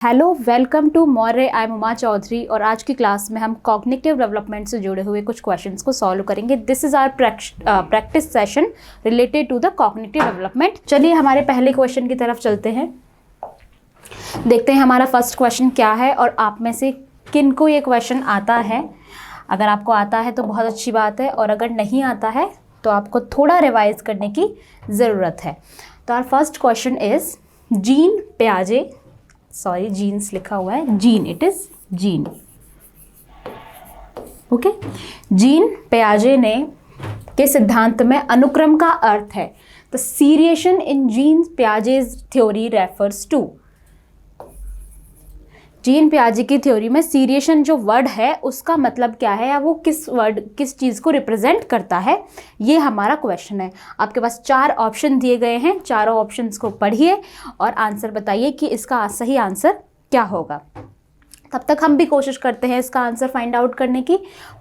Hello, welcome to Maurya. I am Uma Chaudhary और आज की क्लास में हम कॉग्निटिव डेवलपमेंट से जुड़े हुए कुछ क्वेश्चंस को सॉल्व करेंगे। This is our practice session related to the cognitive development. चलिए हमारे पहले क्वेश्चन की तरफ चलते हैं। देखते हैं हमारा फर्स्ट क्वेश्चन क्या है और आप में से किन को ये क्वेश्चन आता है। अगर आपको आता है तो बहुत अच्छी बात है, और अगर नहीं आता है तो आपको थोड़ा रिवाइज करने की ज़रूरत है। तो our first question is Jean पियाजे, सॉरी जीन्स लिखा हुआ है, Jean, it is Jean, okay. Jean पियाजे ने के सिद्धांत में अनुक्रम का अर्थ है। The seriation in Jean Piaget's theory refers to. Jean पियाजे की थ्योरी में सीरिएशन जो वर्ड है उसका मतलब क्या है, या वो किस चीज़ को रिप्रेजेंट करता है, ये हमारा क्वेश्चन है। आपके पास 4 ऑप्शन दिए गए हैं, चारों ऑप्शंस को पढ़िए और आंसर बताइए कि इसका सही आंसर क्या होगा। तब तक हम भी कोशिश करते हैं इसका आंसर फाइंड आउट करने की।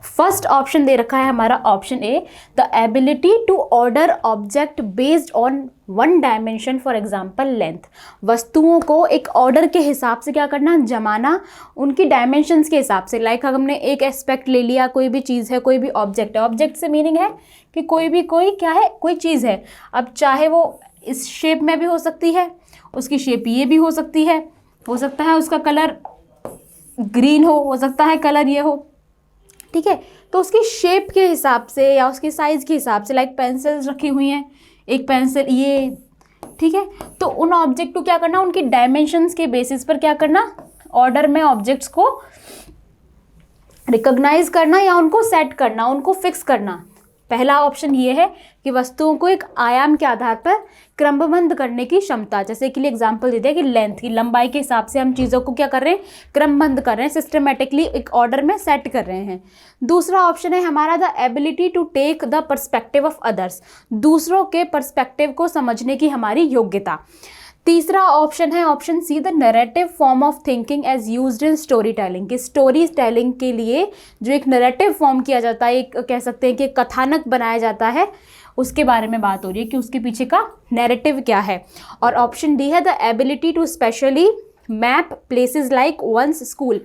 फर्स्ट ऑप्शन दे रखा है हमारा option A, the ability to order object based on one dimension, for example length. वस्तुओं को एक ऑर्डर के हिसाब से क्या करना, जमाना, उनकी डायमेंशंस के हिसाब से। लाइक हमने एक एस्पेक्ट ले लिया, कोई भी चीज़ है, कोई भी ऑब्जेक्ट है। ऑब्जेक्ट से मीनिंग है कि कोई क्या है, कोई चीज़ है। अब चाहे वो इस शेप में भी हो सकती है, उसकी शेप ये भी हो सकती है, हो सकता है उसका कलर ग्रीन हो सकता है कलर ये हो, ठीक है। तो उसकी शेप के हिसाब से या उसकी साइज़ के हिसाब से, लाइक पेंसिल्स रखी हुई हैं, एक पेंसिल ये, ठीक है। तो उन ऑब्जेक्ट को क्या करना, उनकी डायमेंशंस के बेसिस पर क्या करना, ऑर्डर में ऑब्जेक्ट्स को रिकॉग्नाइज करना या उनको सेट करना, उनको फिक्स करना। पहला ऑप्शन ये है कि वस्तुओं को एक आयाम के आधार पर क्रमबद्ध करने की क्षमता। जैसे कि लिए एग्जांपल दे दिया कि लेंथ की लंबाई के हिसाब से हम चीज़ों को क्या कर रहे हैं, क्रमबद्ध कर रहे हैं, सिस्टमेटिकली एक ऑर्डर में सेट कर रहे हैं। दूसरा ऑप्शन है हमारा the ability to take the perspective of others, दूसरों के पर्सपेक्टिव को समझने की हमारी योग्यता। तीसरा ऑप्शन है option C, the narrative form of thinking as used in story telling, कि स्टोरी टेलिंग के लिए जो एक नैरेटिव फॉर्म किया जाता है, एक कह सकते हैं कि कथानक बनाया जाता है, उसके बारे में बात हो रही है कि उसके पीछे का नैरेटिव क्या है। और ऑप्शन डी है the ability to spatially map places like one's school,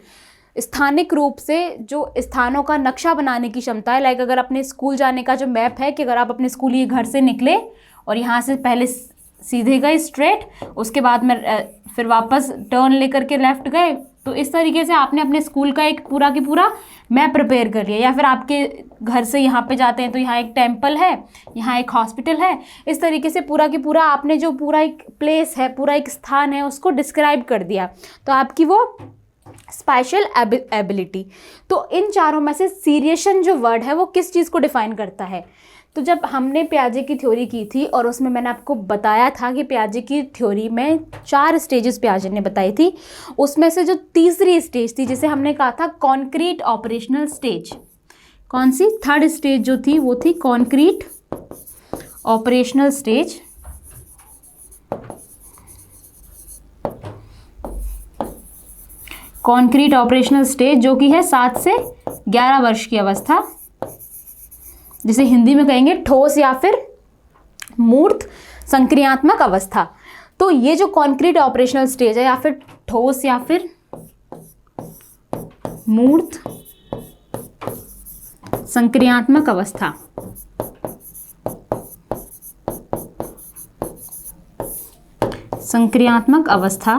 स्थानिक रूप से जो स्थानों का नक्शा बनाने की क्षमता है। लाइक अगर अपने स्कूल जाने का जो मैप है, कि अगर आप अपने स्कूल ये घर से निकले और यहाँ से पहले सीधे गए स्ट्रेट, उसके बाद में फिर वापस टर्न लेकर के लेफ्ट गए, तो इस तरीके से आपने अपने स्कूल का एक पूरा की पूरा मैप प्रिपेयर कर लिया। या फिर आपके घर से यहाँ पे जाते हैं तो यहाँ एक टेम्पल है, यहाँ एक हॉस्पिटल है, इस तरीके से पूरा की पूरा आपने जो पूरा एक प्लेस है, पूरा एक स्थान है, उसको डिस्क्राइब कर दिया। तो आपकी वो स्पेशल एबिलिटी। तो इन चारों में से सीरिएशन जो वर्ड है वो किस चीज़ को डिफाइन करता है। तो जब हमने पियाजे की थ्योरी की थी और उसमें मैंने आपको बताया था कि पियाजे की थ्योरी में 4 स्टेजेस पियाजे ने बताई थी, उसमें से जो तीसरी स्टेज थी जिसे हमने कहा था कॉन्क्रीट ऑपरेशनल स्टेज, कौन सी, थर्ड स्टेज जो थी वो थी concrete operational stage. Concrete operational stage जो कि है 7 से 11 वर्ष की अवस्था, जिसे हिंदी में कहेंगे ठोस या फिर मूर्त संक्रियात्मक अवस्था। तो ये जो कॉन्क्रीट ऑपरेशनल स्टेज है, या फिर ठोस या फिर मूर्त संक्रियात्मक अवस्था, संक्रियात्मक अवस्था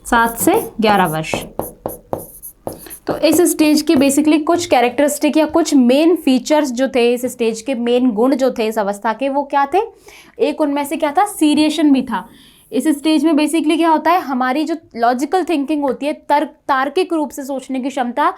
7 से 11 वर्ष। तो इस स्टेज के बेसिकली कुछ कैरेक्टरिस्टिक या कुछ मेन फीचर्स जो थे, इस स्टेज के मेन गुण जो थे इस अवस्था के, वो क्या थे। एक उनमें से क्या था, सीरिएशन भी था। इस स्टेज में बेसिकली क्या होता है, हमारी जो लॉजिकल थिंकिंग होती है, तार्किक रूप से सोचने की क्षमता,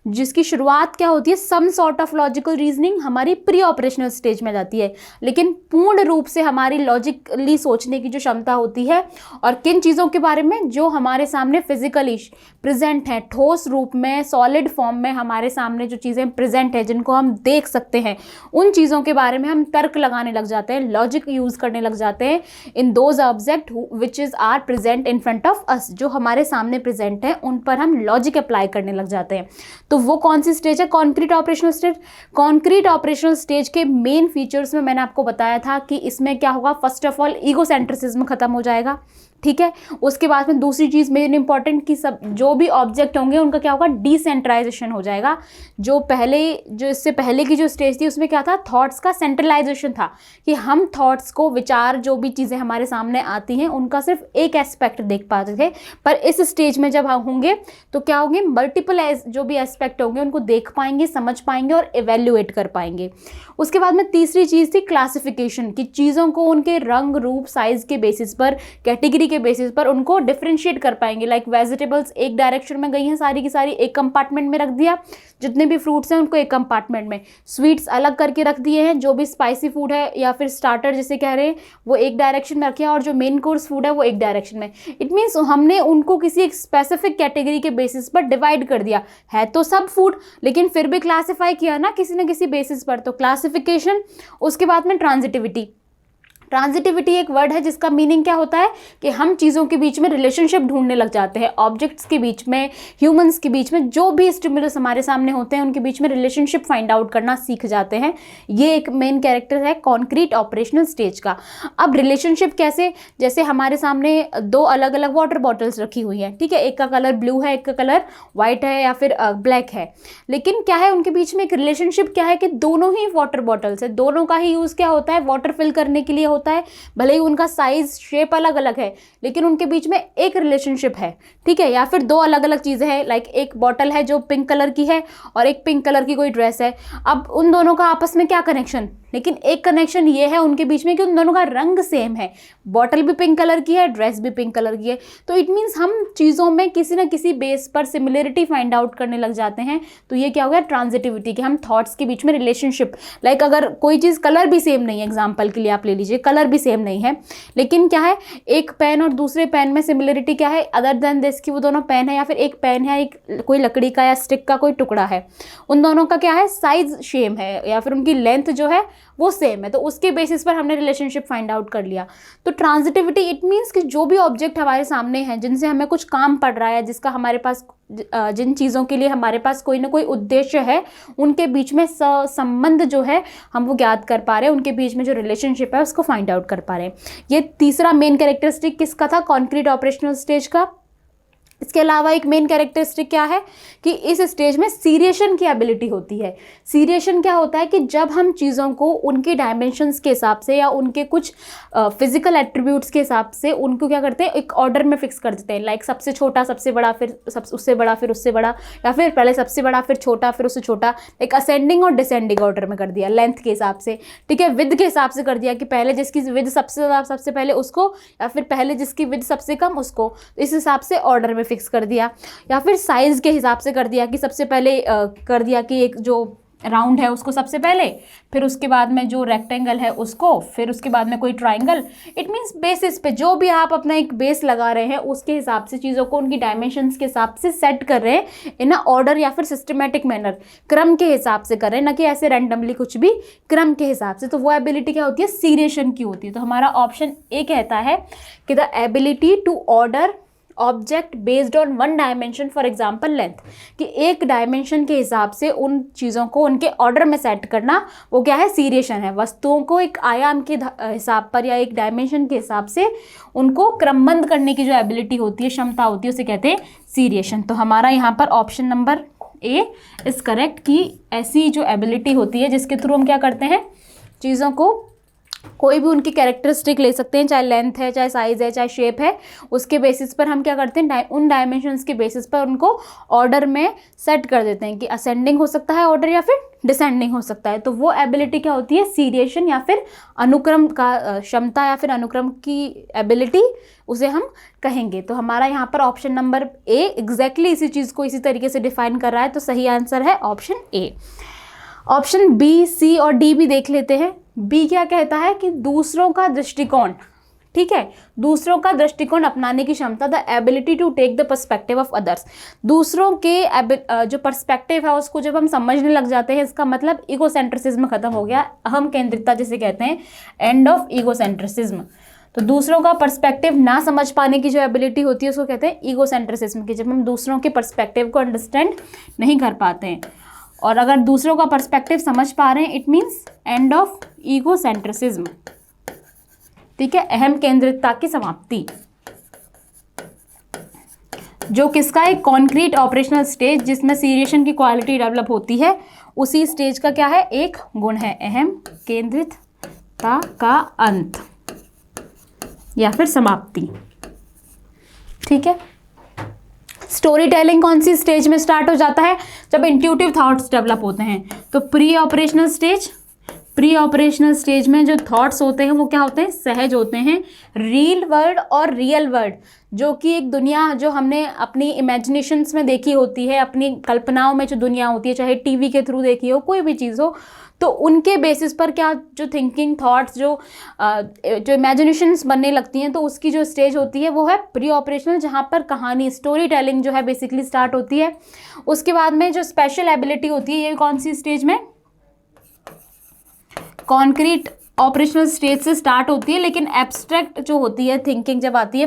जिसकी शुरुआत क्या होती है, some sort of logical reasoning, हमारी प्री ऑपरेशनल स्टेज में जाती है। लेकिन पूर्ण रूप से हमारी लॉजिकली सोचने की जो क्षमता होती है, और किन चीज़ों के बारे में, जो हमारे सामने फिजिकली प्रेजेंट है, ठोस रूप में, सॉलिड फॉर्म में हमारे सामने जो चीज़ें प्रेजेंट है, जिनको हम देख सकते हैं, उन चीज़ों के बारे में हम तर्क लगाने लग जाते हैं, लॉजिक यूज़ करने लग जाते हैं in those object which is are present in front of us, जो हमारे सामने प्रेजेंट है उन पर हम लॉजिक अप्लाई करने लग जाते हैं। तो वो कौन सी स्टेज है, concrete operational stage. Concrete operational stage के मेन फीचर्स में मैंने आपको बताया था कि इसमें क्या होगा, फर्स्ट ऑफ ऑल ईगोसेंट्रिसिज्म खत्म हो जाएगा, ठीक है। उसके बाद में दूसरी चीज़ मेन इंपॉर्टेंट कि सब जो भी ऑब्जेक्ट होंगे उनका क्या होगा, डिसेंट्रलाइजेशन हो जाएगा। जो इससे पहले की जो स्टेज थी उसमें क्या था, थॉट्स का सेंट्रलाइजेशन था कि हम थॉट्स को, विचार, जो भी चीज़ें हमारे सामने आती हैं उनका सिर्फ एक एस्पेक्ट देख पाते थे। पर इस स्टेज में जब हम होंगे तो क्या होंगे, मल्टीपल जो भी एस्पेक्ट होंगे उनको देख पाएंगे, समझ पाएंगे और इवेल्युएट कर पाएंगे। उसके बाद में तीसरी चीज़ थी क्लासिफिकेशन, कि चीज़ों को उनके रंग, रूप, साइज के बेसिस पर, कैटेगरी के बेसिस पर उनको डिफरेंशिएट कर पाएंगे। लाइक वेजिटेबल्स एक डायरेक्शन में गई हैं सारी की सारी, एक कंपार्टमेंट में रख दिया, जितने भी फ्रूट्स हैं उनको एक कंपार्टमेंट में, स्वीट्स अलग करके रख दिए हैं, जो भी स्पाइसी फूड है या फिर स्टार्टर जिसे कह रहे हैं वो एक डायरेक्शन में रखे, और जो मेन कोर्स फूड है वो एक डायरेक्शन में। इट मीन्स हमने उनको किसी एक स्पेसिफिक कैटेगरी के बेसिस पर डिवाइड कर दिया है, तो सब फूड, लेकिन फिर भी क्लासीफाई किया ना किसी न किसी बेसिस पर, तो क्लासिफिकेशन। उसके बाद में ट्रांजिटिविटी। ट्रांजिटिविटी एक वर्ड है जिसका मीनिंग क्या होता है कि हम चीज़ों के बीच में रिलेशनशिप ढूंढने लग जाते हैं, ऑब्जेक्ट्स के बीच में, ह्यूमंस के बीच में, जो भी स्टिमुलस हमारे सामने होते हैं उनके बीच में रिलेशनशिप फाइंड आउट करना सीख जाते हैं। ये एक मेन कैरेक्टर है कॉन्क्रीट ऑपरेशनल स्टेज का। अब रिलेशनशिप कैसे, जैसे हमारे सामने दो अलग अलग वाटर बॉटल्स रखी हुई हैं, ठीक है, एक का कलर ब्लू है, एक का कलर वाइट है या फिर ब्लैक है, लेकिन क्या है उनके बीच में एक रिलेशनशिप क्या है कि दोनों ही वाटर बॉटल्स है, दोनों का ही यूज़ क्या होता है, वाटर फिल करने के लिए होता है। भले ही उनका साइज, शेप अलग अलग है, लेकिन उनके बीच में एक रिलेशनशिप है, ठीक है। या फिर दो अलग अलग चीज़ें हैं, लाइक एक बॉटल है जो पिंक कलर की है और एक पिंक कलर की कोई ड्रेस है। अब उन दोनों का आपस में क्या कनेक्शन, लेकिन एक कनेक्शन ये है उनके बीच में कि उन दोनों का रंग सेम है, बॉटल भी पिंक कलर की है, ड्रेस भी पिंक कलर की है। तो इट मीन्स हम चीज़ों में किसी न किसी बेस पर सिमिलरिटी फाइंड आउट करने लग जाते हैं। तो ये क्या हो गया, ट्रांजिटिविटी, कि हम थॉट्स के बीच में रिलेशनशिप, लाइक अगर कोई चीज़ कलर भी सेम नहीं है, एग्जाम्पल के लिए आप ले लीजिए, कलर भी सेम नहीं है, लेकिन क्या है, एक पेन और दूसरे पेन में सिमिलरिटी क्या है, अदर देन दिस कि वो दोनों पेन है, या फिर एक पेन है, एक कोई लकड़ी का या स्टिक का कोई टुकड़ा है, उन दोनों का क्या है, साइज सेम है या फिर उनकी लेंथ जो है वो सेम है, तो उसके बेसिस पर हमने रिलेशनशिप फाइंड आउट कर लिया। तो ट्रांजिटिविटी इट मीन्स कि जो भी ऑब्जेक्ट हमारे सामने हैं, जिनसे हमें कुछ काम पड़ रहा है, जिसका हमारे पास, जिन चीज़ों के लिए हमारे पास कोई ना कोई उद्देश्य है, उनके बीच में संबंध जो है हम वो ज्ञात कर पा रहे हैं, उनके बीच में जो रिलेशनशिप है उसको फाइंड आउट कर पा रहे हैं। ये तीसरा मेन कैरेक्टरिस्टिक किसका था, कॉन्क्रीट ऑपरेशनल स्टेज का। इसके अलावा एक मेन कैरेक्टरिस्टिक क्या है कि इस स्टेज में सीरिएशन की एबिलिटी होती है। सीरिएशन क्या होता है कि जब हम चीज़ों को उनके डायमेंशंस के हिसाब से या उनके कुछ फिजिकल एट्रीब्यूट्स के हिसाब से उनको क्या करते हैं, एक ऑर्डर में फिक्स कर देते हैं। लाइक सबसे छोटा सबसे बड़ा, फिर उससे बड़ा फिर उससे बड़ा, या फिर पहले सबसे बड़ा फिर छोटा फिर उससे छोटा, एक असेंडिंग और डिसेंडिंग ऑर्डर में कर दिया, लेंथ के हिसाब से, ठीक है, विद के हिसाब से कर दिया कि पहले जिसकी विद सबसे ज़्यादा सबसे पहले उसको, या फिर पहले जिसकी विद सबसे कम उसको, इस हिसाब से ऑर्डर में फिक्स कर दिया। या फिर साइज के हिसाब से कर दिया कि सबसे पहले कर दिया कि एक जो राउंड है उसको सबसे पहले, फिर उसके बाद में जो रेक्टेंगल है उसको, फिर उसके बाद में कोई ट्राइंगल। इट मीन्स बेसिस पे जो भी आप अपना एक बेस लगा रहे हैं उसके हिसाब से चीज़ों को उनकी डायमेंशंस के हिसाब से सेट कर रहे हैं इन अ ऑर्डर या फिर सिस्टमेटिक मैनर, क्रम के हिसाब से कर रहे हैं, ना कि ऐसे रैंडमली कुछ भी, क्रम के हिसाब से। तो वो एबिलिटी क्या होती है, सीरिएशन की होती है। तो हमारा ऑप्शन ए कहता है कि the ability to order object based on one dimension, for example length, कि एक डायमेंशन के हिसाब से उन चीज़ों को उनके ऑर्डर में सेट करना, वो क्या है, सीरिएशन है। वस्तुओं को एक आयाम के हिसाब पर या एक डायमेंशन के हिसाब से उनको क्रमबद्ध करने की जो एबिलिटी होती है, क्षमता होती है, उसे कहते हैं सीरिएशन। तो हमारा यहाँ पर option number A is correct कि ऐसी जो एबिलिटी होती है जिसके थ्रू हम क्या करते हैं, चीज़ों को, कोई भी उनकी कैरेक्टरिस्टिक ले सकते हैं, चाहे लेंथ है, चाहे साइज है, चाहे शेप है, उसके बेसिस पर हम क्या करते हैं, उन डायमेंशंस के बेसिस पर उनको ऑर्डर में सेट कर देते हैं कि असेंडिंग हो सकता है ऑर्डर या फिर डिसेंडिंग हो सकता है। तो वो एबिलिटी क्या होती है, सीरिएशन या फिर अनुक्रम का क्षमता या फिर अनुक्रम की एबिलिटी, उसे हम कहेंगे। तो हमारा यहाँ पर ऑप्शन नंबर ए एग्जैक्टली इसी चीज़ को इसी तरीके से डिफाइन कर रहा है। तो सही आंसर है ऑप्शन ए। ऑप्शन बी, सी और डी भी देख लेते हैं। बी क्या कहता है कि दूसरों का दृष्टिकोण, ठीक है, दूसरों का दृष्टिकोण अपनाने की क्षमता, the ability to take the perspective of others. दूसरों के जो पर्सपेक्टिव है उसको जब हम समझने लग जाते हैं, इसका मतलब ईगोसेंट्रिसिज्म खत्म हो गया, अहम केंद्रितता जिसे कहते हैं, एंड ऑफ ईगोसेंट्रिसिज्म। तो दूसरों का पर्सपेक्टिव ना समझ पाने की जो एबिलिटी होती है उसको कहते हैं ईगोसेंट्रिसिज्म, की जब हम दूसरों के पर्सपेक्टिव को अंडरस्टैंड नहीं कर पाते हैं। और अगर दूसरों का पर्सपेक्टिव समझ पा रहे हैं, इट मीन्स एंड ऑफ ईगोसेंट्रिसिज्म, ठीक है, अहम केंद्रितता की समाप्ति। जो किसका एक कॉन्क्रीट ऑपरेशनल स्टेज जिसमें सीरिएशन की क्वालिटी डेवलप होती है, उसी स्टेज का क्या है, एक गुण है अहम केंद्रितता का अंत या फिर समाप्ति। ठीक है। स्टोरी टेलिंग कौन सी स्टेज में स्टार्ट हो जाता है, जब इंट्यूटिव थॉट्स डेवलप होते हैं। तो pre operational stage, pre operational stage में जो थॉट्स होते हैं वो क्या होते हैं, सहज होते हैं। रील वर्ल्ड और रियल वर्ल्ड, जो कि एक दुनिया जो हमने अपनी इमेजिनेशंस में देखी होती है, अपनी कल्पनाओं में जो दुनिया होती है, चाहे टीवी के थ्रू देखी हो, कोई भी चीज़ हो, तो उनके बेसिस पर क्या जो थिंकिंग थॉट्स जो इमेजिनेशंस बनने लगती हैं, तो उसकी जो स्टेज होती है वो है प्री ऑपरेशनल, जहाँ पर कहानी स्टोरी टेलिंग जो है बेसिकली स्टार्ट होती है। उसके बाद में जो स्पेशल एबिलिटी होती है, ये कौन सी स्टेज में, कॉन्क्रीट ऑपरेशनल स्टेज से स्टार्ट होती है, लेकिन एब्स्ट्रैक्ट जो होती है थिंकिंग जब आती है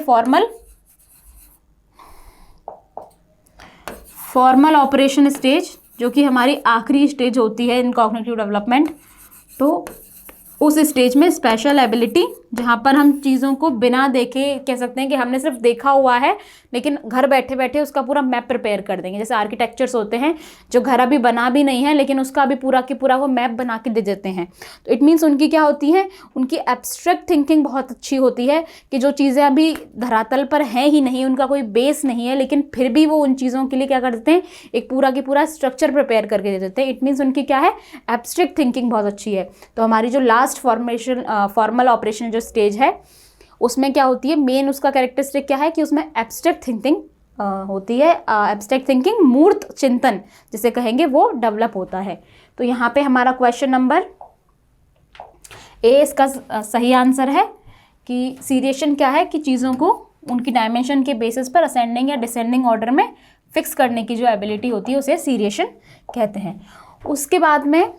फॉर्मल ऑपरेशन स्टेज, जो कि हमारी आखिरी स्टेज होती है इन कॉग्निटिव डेवलपमेंट। तो उस स्टेज में स्पेशल एबिलिटी, जहाँ पर हम चीज़ों को बिना देखे, कह सकते हैं कि हमने सिर्फ देखा हुआ है लेकिन घर बैठे बैठे उसका पूरा मैप प्रिपेयर कर देंगे। जैसे आर्किटेक्चर्स होते हैं जो घर अभी बना भी नहीं है लेकिन उसका अभी पूरा की पूरा वो मैप बना के दे देते हैं। तो इट मीन्स उनकी क्या होती है, उनकी एब्स्ट्रैक्ट थिंकिंग बहुत अच्छी होती है कि जो चीज़ें अभी धरातल पर हैं ही नहीं, उनका कोई बेस नहीं है, लेकिन फिर भी वो उन चीज़ों के लिए क्या कर देते हैं, एक पूरा की पूरा स्ट्रक्चर प्रिपेयर करके दे देते हैं। इट मीन्स उनकी क्या है, एब्स्ट्रैक्ट थिंकिंग बहुत अच्छी है। तो हमारी जो लास्ट फॉर्मल ऑपरेशन जो स्टेज है उसमें क्या होती है, मेन उसका कैरेक्टरिस्टिक क्या है कि उसमें एब्स्ट्रैक्ट थिंकिंग होती है। एब्स्ट्रैक्ट थिंकिंग, मूर्त चिंतन जिसे कहेंगे, वो डेवलप होता है। तो यहाँ पे हमारा क्वेश्चन नंबर ए इसका सही आंसर है कि सीरिएशन क्या है कि चीज़ों को उनकी डायमेंशन के बेसिस पर असेंडिंग या डिसेंडिंग ऑर्डर में फिक्स करने की जो एबिलिटी होती है उसे सीरिएशन कहते हैं। उसके बाद में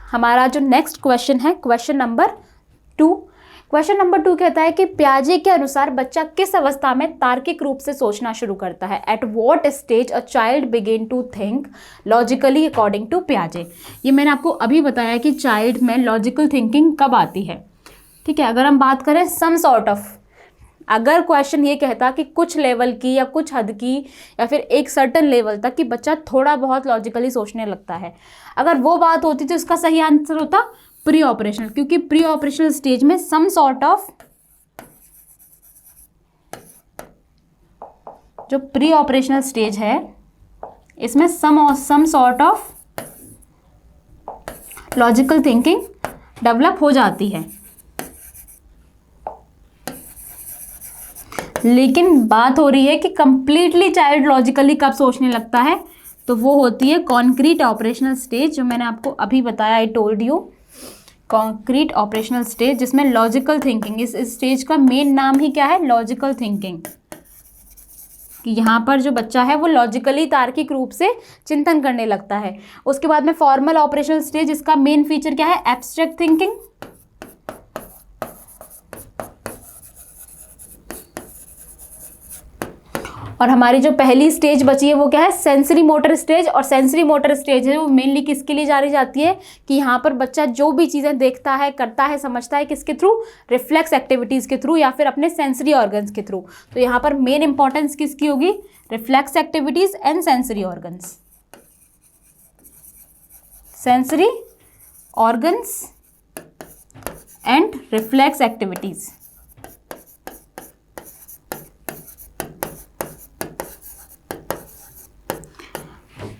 हमारा जो नेक्स्ट क्वेश्चन है, क्वेश्चन नंबर 2। क्वेश्चन नंबर 2 कहता है कि पियाजे के अनुसार बच्चा किस अवस्था में तार्किक रूप से सोचना शुरू करता है। At what stage a child begin to think logically according to पियाजे। ये मैंने आपको अभी बताया कि चाइल्ड में लॉजिकल थिंकिंग कब आती है। ठीक है, अगर हम बात करें सम सॉर्ट ऑफ, अगर क्वेश्चन ये कहता कि कुछ लेवल की या कुछ हद की या फिर एक सर्टन लेवल तक कि बच्चा थोड़ा बहुत लॉजिकली सोचने लगता है, अगर वो बात होती तो इसका सही आंसर होता प्री ऑपरेशनल, क्योंकि प्री ऑपरेशनल स्टेज में सम सॉर्ट ऑफ, जो प्री ऑपरेशनल स्टेज है इसमें some sort of logical thinking develop हो जाती है। लेकिन बात हो रही है कि कंप्लीटली चाइल्ड लॉजिकली कब सोचने लगता है, तो वो होती है कॉन्क्रीट ऑपरेशनल स्टेज, जो मैंने आपको अभी बताया, I told you, concrete operational stage, जिसमें लॉजिकल थिंकिंग, इस स्टेज का मेन नाम ही क्या है, लॉजिकल थिंकिंग, कि यहाँ पर जो बच्चा है वो लॉजिकली तार्किक रूप से चिंतन करने लगता है। उसके बाद में फॉर्मल ऑपरेशनल स्टेज, इसका मेन फीचर क्या है, एब्स्ट्रैक्ट थिंकिंग। और हमारी जो पहली स्टेज बची है वो क्या है, सेंसरी मोटर स्टेज। और सेंसरी मोटर स्टेज है वो मेनली किसके लिए जानी जाती है कि यहाँ पर बच्चा जो भी चीज़ें देखता है, करता है, समझता है, किसके थ्रू, रिफ्लेक्स एक्टिविटीज़ के थ्रू या फिर अपने सेंसरी ऑर्गन्स के थ्रू। तो यहाँ पर मेन इंपॉर्टेंस किसकी होगी, reflex activities and sensory organs, sensory organs and reflex activities.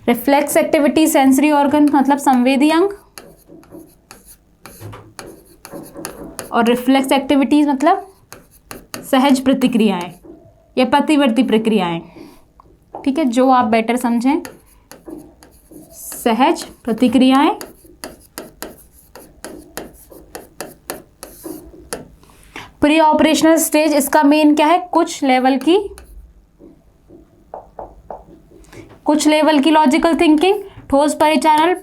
Reflex activity, sensory organ मतलब संवेदी अंग, और रिफ्लेक्स एक्टिविटीज मतलब सहज प्रतिक्रियाएं या प्रतिवर्ती प्रक्रियाएं। ठीक है, जो आप बेटर समझें, सहज प्रतिक्रियाएं, प्री ऑपरेशनल स्टेज, इसका मेन क्या है, कुछ लेवल की लॉजिकल थिंकिंग, ठोस परिचालन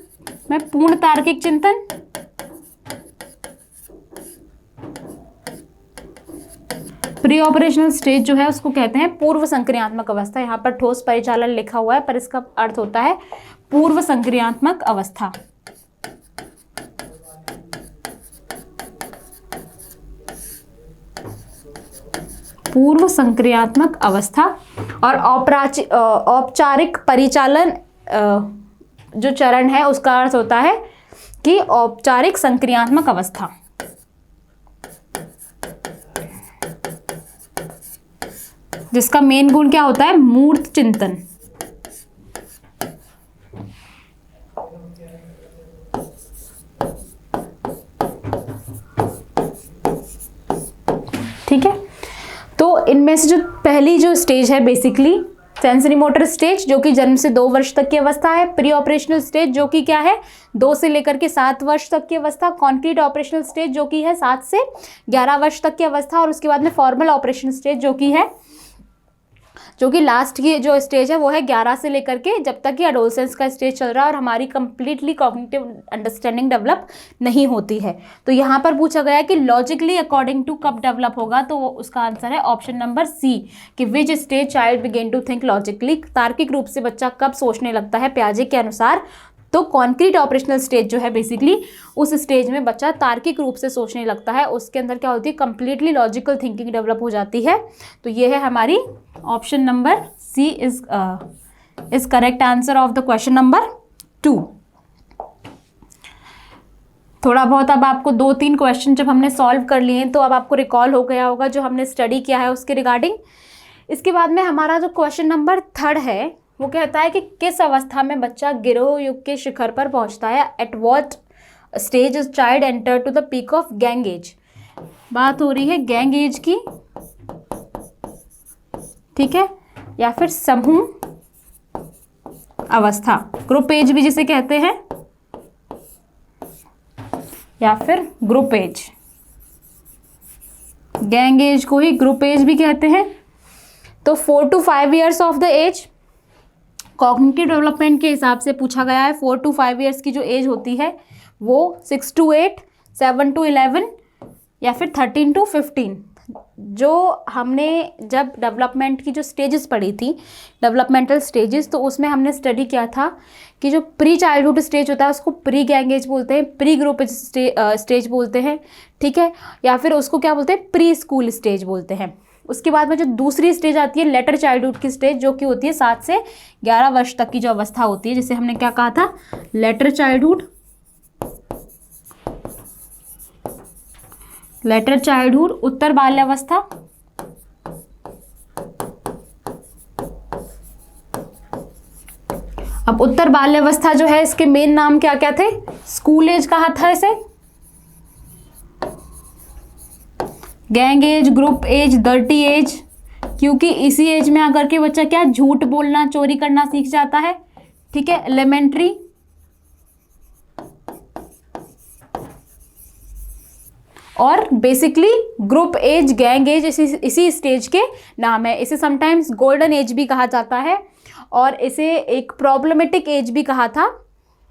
में पूर्ण तार्किक चिंतन, प्री ऑपरेशनल स्टेज जो है उसको कहते हैं पूर्व संक्रियात्मक अवस्था। यहाँ पर ठोस परिचालन लिखा हुआ है पर इसका अर्थ होता है पूर्व संक्रियात्मक अवस्था। पूर्व संक्रियात्मक अवस्था। और औपचारिक परिचालन जो चरण है उसका अर्थ होता है कि औपचारिक संक्रियात्मक अवस्था। जिसका मेन गुण क्या होता है? मूर्त चिंतन। ठीक है, तो इनमें से जो पहली जो स्टेज है बेसिकली सेंसरी मोटर स्टेज, जो कि जन्म से 2 वर्ष तक की अवस्था है। प्री ऑपरेशनल स्टेज जो कि क्या है? 2 से लेकर के 7 वर्ष तक की अवस्था। कॉन्क्रीट ऑपरेशनल स्टेज जो कि है 7 से 11 वर्ष तक की अवस्था। और उसके बाद में फॉर्मल ऑपरेशन स्टेज जो कि लास्ट की जो स्टेज है वो है 11 से लेकर के जब तक कि एडोलसेंस का स्टेज चल रहा है और हमारी कंप्लीटली कॉग्निटिव अंडरस्टैंडिंग डेवलप नहीं होती है। तो यहाँ पर पूछा गया है कि लॉजिकली अकॉर्डिंग टू कब डेवलप होगा, तो उसका आंसर है ऑप्शन नंबर सी कि which stage child begin to think logically. तार्किक रूप से बच्चा कब सोचने लगता है पियाजे के अनुसार? तो कॉन्क्रीट ऑपरेशनल स्टेज जो है बेसिकली उस स्टेज में बच्चा तार्किक रूप से सोचने लगता है। उसके अंदर क्या होती है? कंप्लीटली लॉजिकल थिंकिंग डेवलप हो जाती है। तो ये है हमारी option number C is correct answer of the question number 2। थोड़ा बहुत अब आपको 2-3 क्वेश्चन जब हमने सॉल्व कर लिए तो अब आपको रिकॉल हो गया होगा जो हमने स्टडी किया है उसके रिगार्डिंग। इसके बाद में हमारा जो क्वेश्चन नंबर 3 है वो कहता है कि किस अवस्था में बच्चा गिरोह युग के शिखर पर पहुंचता है? At what stage is child enter to the peak of gang age. बात हो रही है गैंग एज की, ठीक है, या फिर समूह अवस्था, ग्रुप एज भी जिसे कहते हैं, या फिर ग्रुप एज। गैंग एज को ही ग्रुप एज भी कहते हैं। तो 4 to 5 years of the age cognitive development के हिसाब से पूछा गया है। 4 to 5 ईयर्स की जो एज होती है वो 6 to 8, 7 to 11 या फिर 13 to 15। जो हमने जब डेवलपमेंट की जो स्टेजेस पढ़ी थी, डेवलपमेंटल स्टेजेस, तो उसमें हमने स्टडी किया था कि जो प्री चाइल्डहुड स्टेज होता है उसको प्री गैंग एज बोलते हैं, प्री ग्रुप स्टेज बोलते हैं, ठीक है, या फिर उसको क्या बोलते हैं? प्री स्कूल स्टेज बोलते हैं। उसके बाद में जो दूसरी स्टेज आती है लेटर चाइल्डहुड की स्टेज, जो कि होती है 7 से 11 वर्ष तक की जो अवस्था होती है, जिसे हमने क्या कहा था? Letter childhood. लेटर चाइल्डहुड, उत्तर बाल्यावस्था, अब उत्तर बाल्यावस्था जो है इसके मेन नाम क्या क्या थे? स्कूल एज कहा था इसे, gang age, group age, dirty age, क्योंकि इसी एज में आकर के बच्चा क्या झूठ बोलना, चोरी करना सीख जाता है, ठीक है, एलिमेंट्री, और basically group age, gang age इसी स्टेज के नाम है। इसे समटाइम्स गोल्डन एज भी कहा जाता है और इसे एक प्रॉब्लमेटिक एज भी कहा था,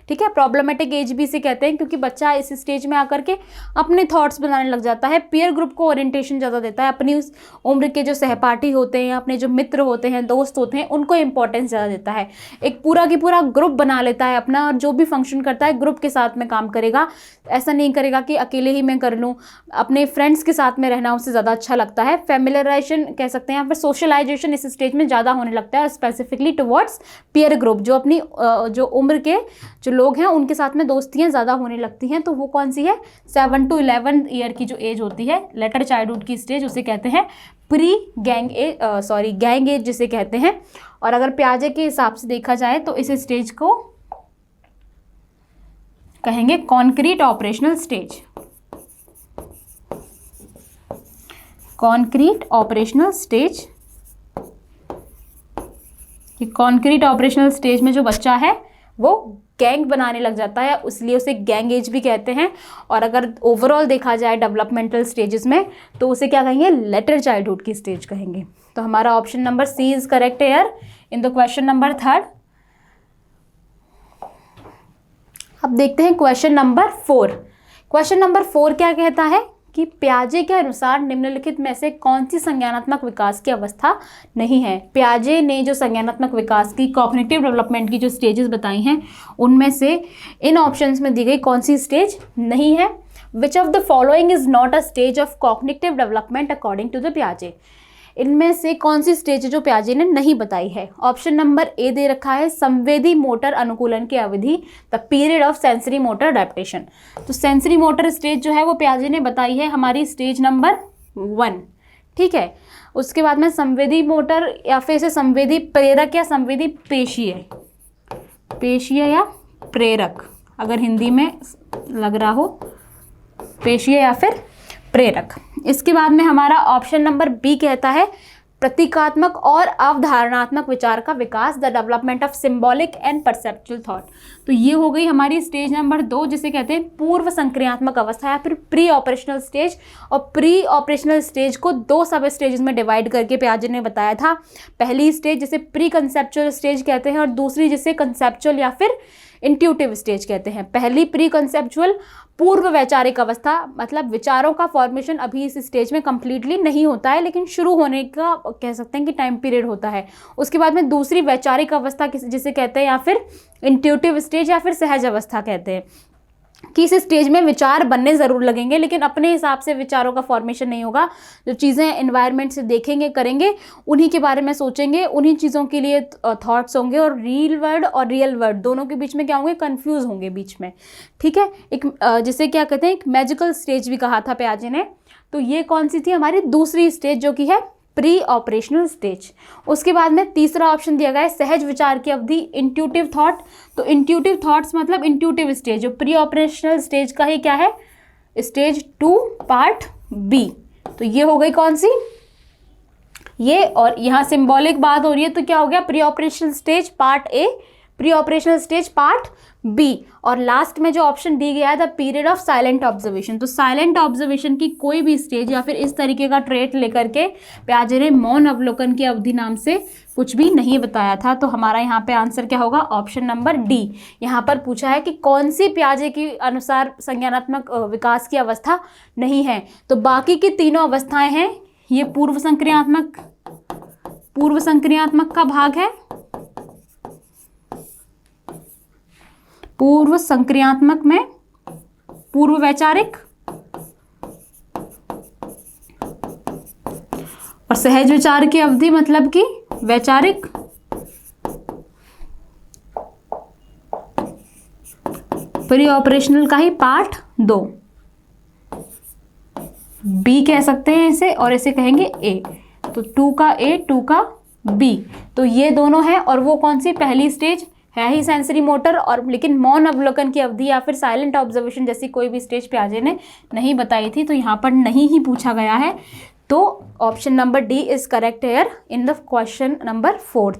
ठीक है। प्रॉब्लमेटिक एज भी इसे कहते हैं क्योंकि बच्चा इस स्टेज में आकर के अपने थॉट्स बनाने लग जाता है, पीयर ग्रुप को ओरिएंटेशन ज़्यादा देता है, अपनी उस उम्र के जो सहपाठी होते हैं, अपने जो मित्र होते हैं, दोस्त होते हैं, उनको इंपॉर्टेंस ज़्यादा देता है। एक पूरा की पूरा ग्रुप बना लेता है अपना, और जो भी फंक्शन करता है ग्रुप के साथ में काम करेगा, ऐसा नहीं करेगा कि अकेले ही मैं कर लूँ। अपने फ्रेंड्स के साथ में रहना उसे ज़्यादा अच्छा लगता है। फैमिलियराइजेशन कह सकते हैं या फिर सोशलाइजेशन इस स्टेज में ज़्यादा होने लगता है, और स्पेसिफिकली टुवर्ड्स पीयर ग्रुप, जो अपनी जो उम्र के जो लोग हैं उनके साथ में दोस्तियां ज़्यादा होने लगती हैं। तो वो कौन सी है? 7 to 11 ईयर की जो एज होती है, लेटर चाइल्डहुड की स्टेज, उसे कहते हैं pre gang as, gang as जिसे कहते हैं। और अगर पियाजे के हिसाब से देखा जाए तो इस स्टेज को कहेंगे concrete operational stage. Concrete operational stage, concrete operational stage में जो बच्चा है वो गैंग बनाने लग जाता है, इसलिए उसे गैंग एज भी कहते हैं। और अगर ओवरऑल देखा जाए डेवलपमेंटल स्टेजेस में तो उसे क्या कहेंगे? लेटर चाइल्डहुड की स्टेज कहेंगे। तो हमारा option number C is correct here in the question number 3। अब देखते हैं क्वेश्चन नंबर 4। क्वेश्चन नंबर 4 क्या कहता है कि पियाजे के अनुसार निम्नलिखित में से कौन सी संज्ञानात्मक विकास की अवस्था नहीं है। पियाजे ने जो संज्ञानात्मक विकास की, कॉग्निटिव डेवलपमेंट की जो स्टेजेस बताई हैं, उनमें से इन ऑप्शंस में दी गई कौन सी स्टेज नहीं है? Which of the following is not a stage of cognitive development according to the पियाजे। इनमें से कौन सी स्टेज है जो पियाजे ने नहीं बताई है? ऑप्शन नंबर ए दे रखा है संवेदी मोटर अनुकूलन की अवधि, the period of sensory motor adaptation. तो सेंसरी मोटर स्टेज जो है वो पियाजे ने बताई है हमारी स्टेज नंबर 1, ठीक है। उसके बाद में संवेदी मोटर या फिर इसे संवेदी प्रेरक या संवेदी पेशीय, पेशीय या प्रेरक अगर हिंदी में लग रहा हो, पेशीय या फिर प्रेरक। इसके बाद में हमारा ऑप्शन नंबर बी कहता है प्रतीकात्मक और अवधारणात्मक विचार का विकास, the development of symbolic and perceptual thought. तो ये हो गई हमारी स्टेज नंबर 2 जिसे कहते हैं पूर्व संक्रियात्मक अवस्था या फिर प्री ऑपरेशनल स्टेज। और प्री ऑपरेशनल स्टेज को 2 सब स्टेजेस में डिवाइड करके पियाजे ने बताया था। पहली स्टेज जिसे प्री कंसेप्चुअल स्टेज कहते हैं और दूसरी जिसे कंसेप्चुअल या फिर इंट्यूटिव स्टेज कहते हैं। पहली प्री कंसेप्चुअल पूर्व वैचारिक अवस्था, मतलब विचारों का फॉर्मेशन अभी इस स्टेज में कंप्लीटली नहीं होता है लेकिन शुरू होने का कह सकते हैं कि टाइम पीरियड होता है। उसके बाद में दूसरी वैचारिक अवस्था जिसे कहते हैं या फिर इंट्यूटिव स्टेज या फिर सहज अवस्था कहते हैं कि इस स्टेज में विचार बनने ज़रूर लगेंगे लेकिन अपने हिसाब से विचारों का फॉर्मेशन नहीं होगा। जो चीज़ें एनवायरनमेंट से देखेंगे करेंगे उन्हीं के बारे में सोचेंगे, उन्हीं चीज़ों के लिए थॉट्स होंगे और रियल वर्ड दोनों के बीच में क्या होंगे, कंफ्यूज होंगे बीच में, ठीक है। एक जिसे क्या कहते हैं एक मैजिकल स्टेज भी कहा था पियाजे ने। तो ये कौन सी थी हमारी दूसरी स्टेज जो कि है प्री ऑपरेशनल स्टेज। उसके बाद में तीसरा ऑप्शन दिया गया है सहज विचार की अवधि, इंट्यूटिव थॉट। तो इंट्यूटिव थॉट्स मतलब इंट्यूटिव स्टेज जो प्री ऑपरेशनल स्टेज का ही क्या है, स्टेज 2 पार्ट बी। तो ये हो गई कौन सी, ये। और यहाँ सिंबॉलिक बात हो रही है तो क्या हो गया pre operational stage part A, pre operational stage part B. और लास्ट में जो ऑप्शन दी गया है the period of silent observation. तो साइलेंट ऑब्जर्वेशन की कोई भी स्टेज या फिर इस तरीके का ट्रेट लेकर के पियाजे ने मौन अवलोकन की अवधि नाम से कुछ भी नहीं बताया था। तो हमारा यहाँ पे आंसर क्या होगा, ऑप्शन नंबर डी। यहाँ पर पूछा है कि कौन सी पियाजे के अनुसार संज्ञानात्मक विकास की अवस्था नहीं है। तो बाकी की तीनों अवस्थाएं हैं, ये पूर्व संक्रियात्मक का भाग है, पूर्व संक्रियात्मक में पूर्व वैचारिक और सहज विचार की अवधि मतलब कि वैचारिक, प्री ऑपरेशनल का ही पार्ट 2, बी कह सकते हैं इसे और इसे कहेंगे ए। तो 2 का ए 2 का बी। तो ये दोनों है और वो कौन सी पहली स्टेज है ही सेंसरी मोटर, और लेकिन मौन अवलोकन की अवधि या फिर साइलेंट ऑब्जर्वेशन जैसी कोई भी स्टेज पियाजे ने नहीं बताई थी। तो यहाँ पर नहीं ही पूछा गया है। तो option number D is correct here in the question number 4